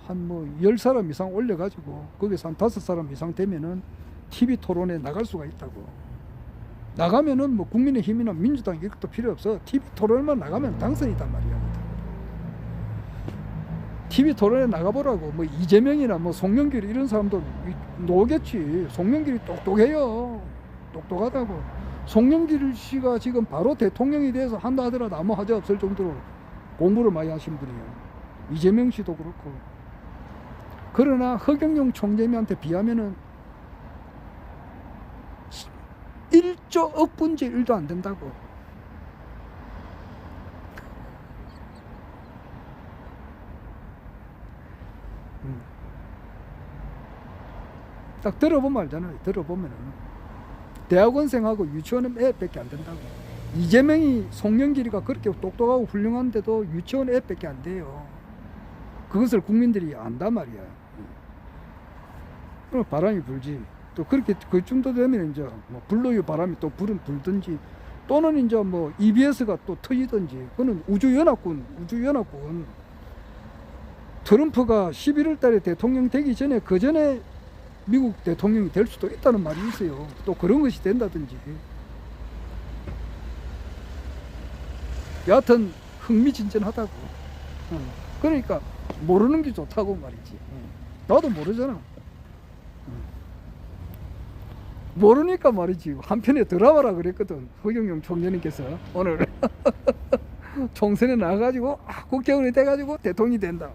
한 뭐 10사람 이상 올려가지고 거기서 한 5사람 이상 되면은 TV 토론에 나갈 수가 있다고. 나가면은 뭐 국민의힘이나 민주당 이것도 필요 없어. TV 토론만 나가면 당선이단 말이야. TV 토론에 나가보라고. 뭐 이재명이나 뭐 송영길 이런 사람도 노겠지. 송영길이 똑똑해요. 똑똑하다고. 송영길 씨가 지금 바로 대통령이 돼서 한다 하더라도 아무 하자 없을 정도로 공부를 많이 하신 분이에요. 이재명 씨도 그렇고. 그러나 허경영 총재님한테 비하면은 1조 억분지 1도 안 된다고. 딱 들어보면 알잖아요. 들어보면은 대학원생하고 유치원 애밖에 안 된다고. 이재명이 송영길이가 그렇게 똑똑하고 훌륭한데도 유치원 애밖에 안 돼요. 그것을 국민들이 안단 말이야. 그럼 바람이 불지. 또 그렇게 그 정도 되면 이제 뭐 불로유 바람이 또 불든지 또는 이제 뭐 EBS가 또 터지든지. 그거는 우주연합군 트럼프가 11월 달에 대통령 되기 전에 그 전에 미국 대통령이 될 수도 있다는 말이 있어요. 또 그런 것이 된다든지. 여하튼 흥미진진하다고. 그러니까 모르는 게 좋다고 말이지. 나도 모르잖아. 모르니까 말이지. 한편에 드라마라 그랬거든. 허경영 총재님께서 오늘 총선에 나가가지고 국회의원이 돼가지고 대통령이 된다.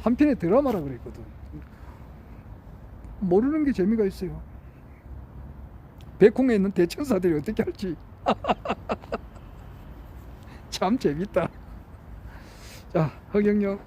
한편에 드라마라 그랬거든. 모르는 게 재미가 있어요. 백홍에 있는 대천사들이 어떻게 할지. 참 재밌다. 자, 허경영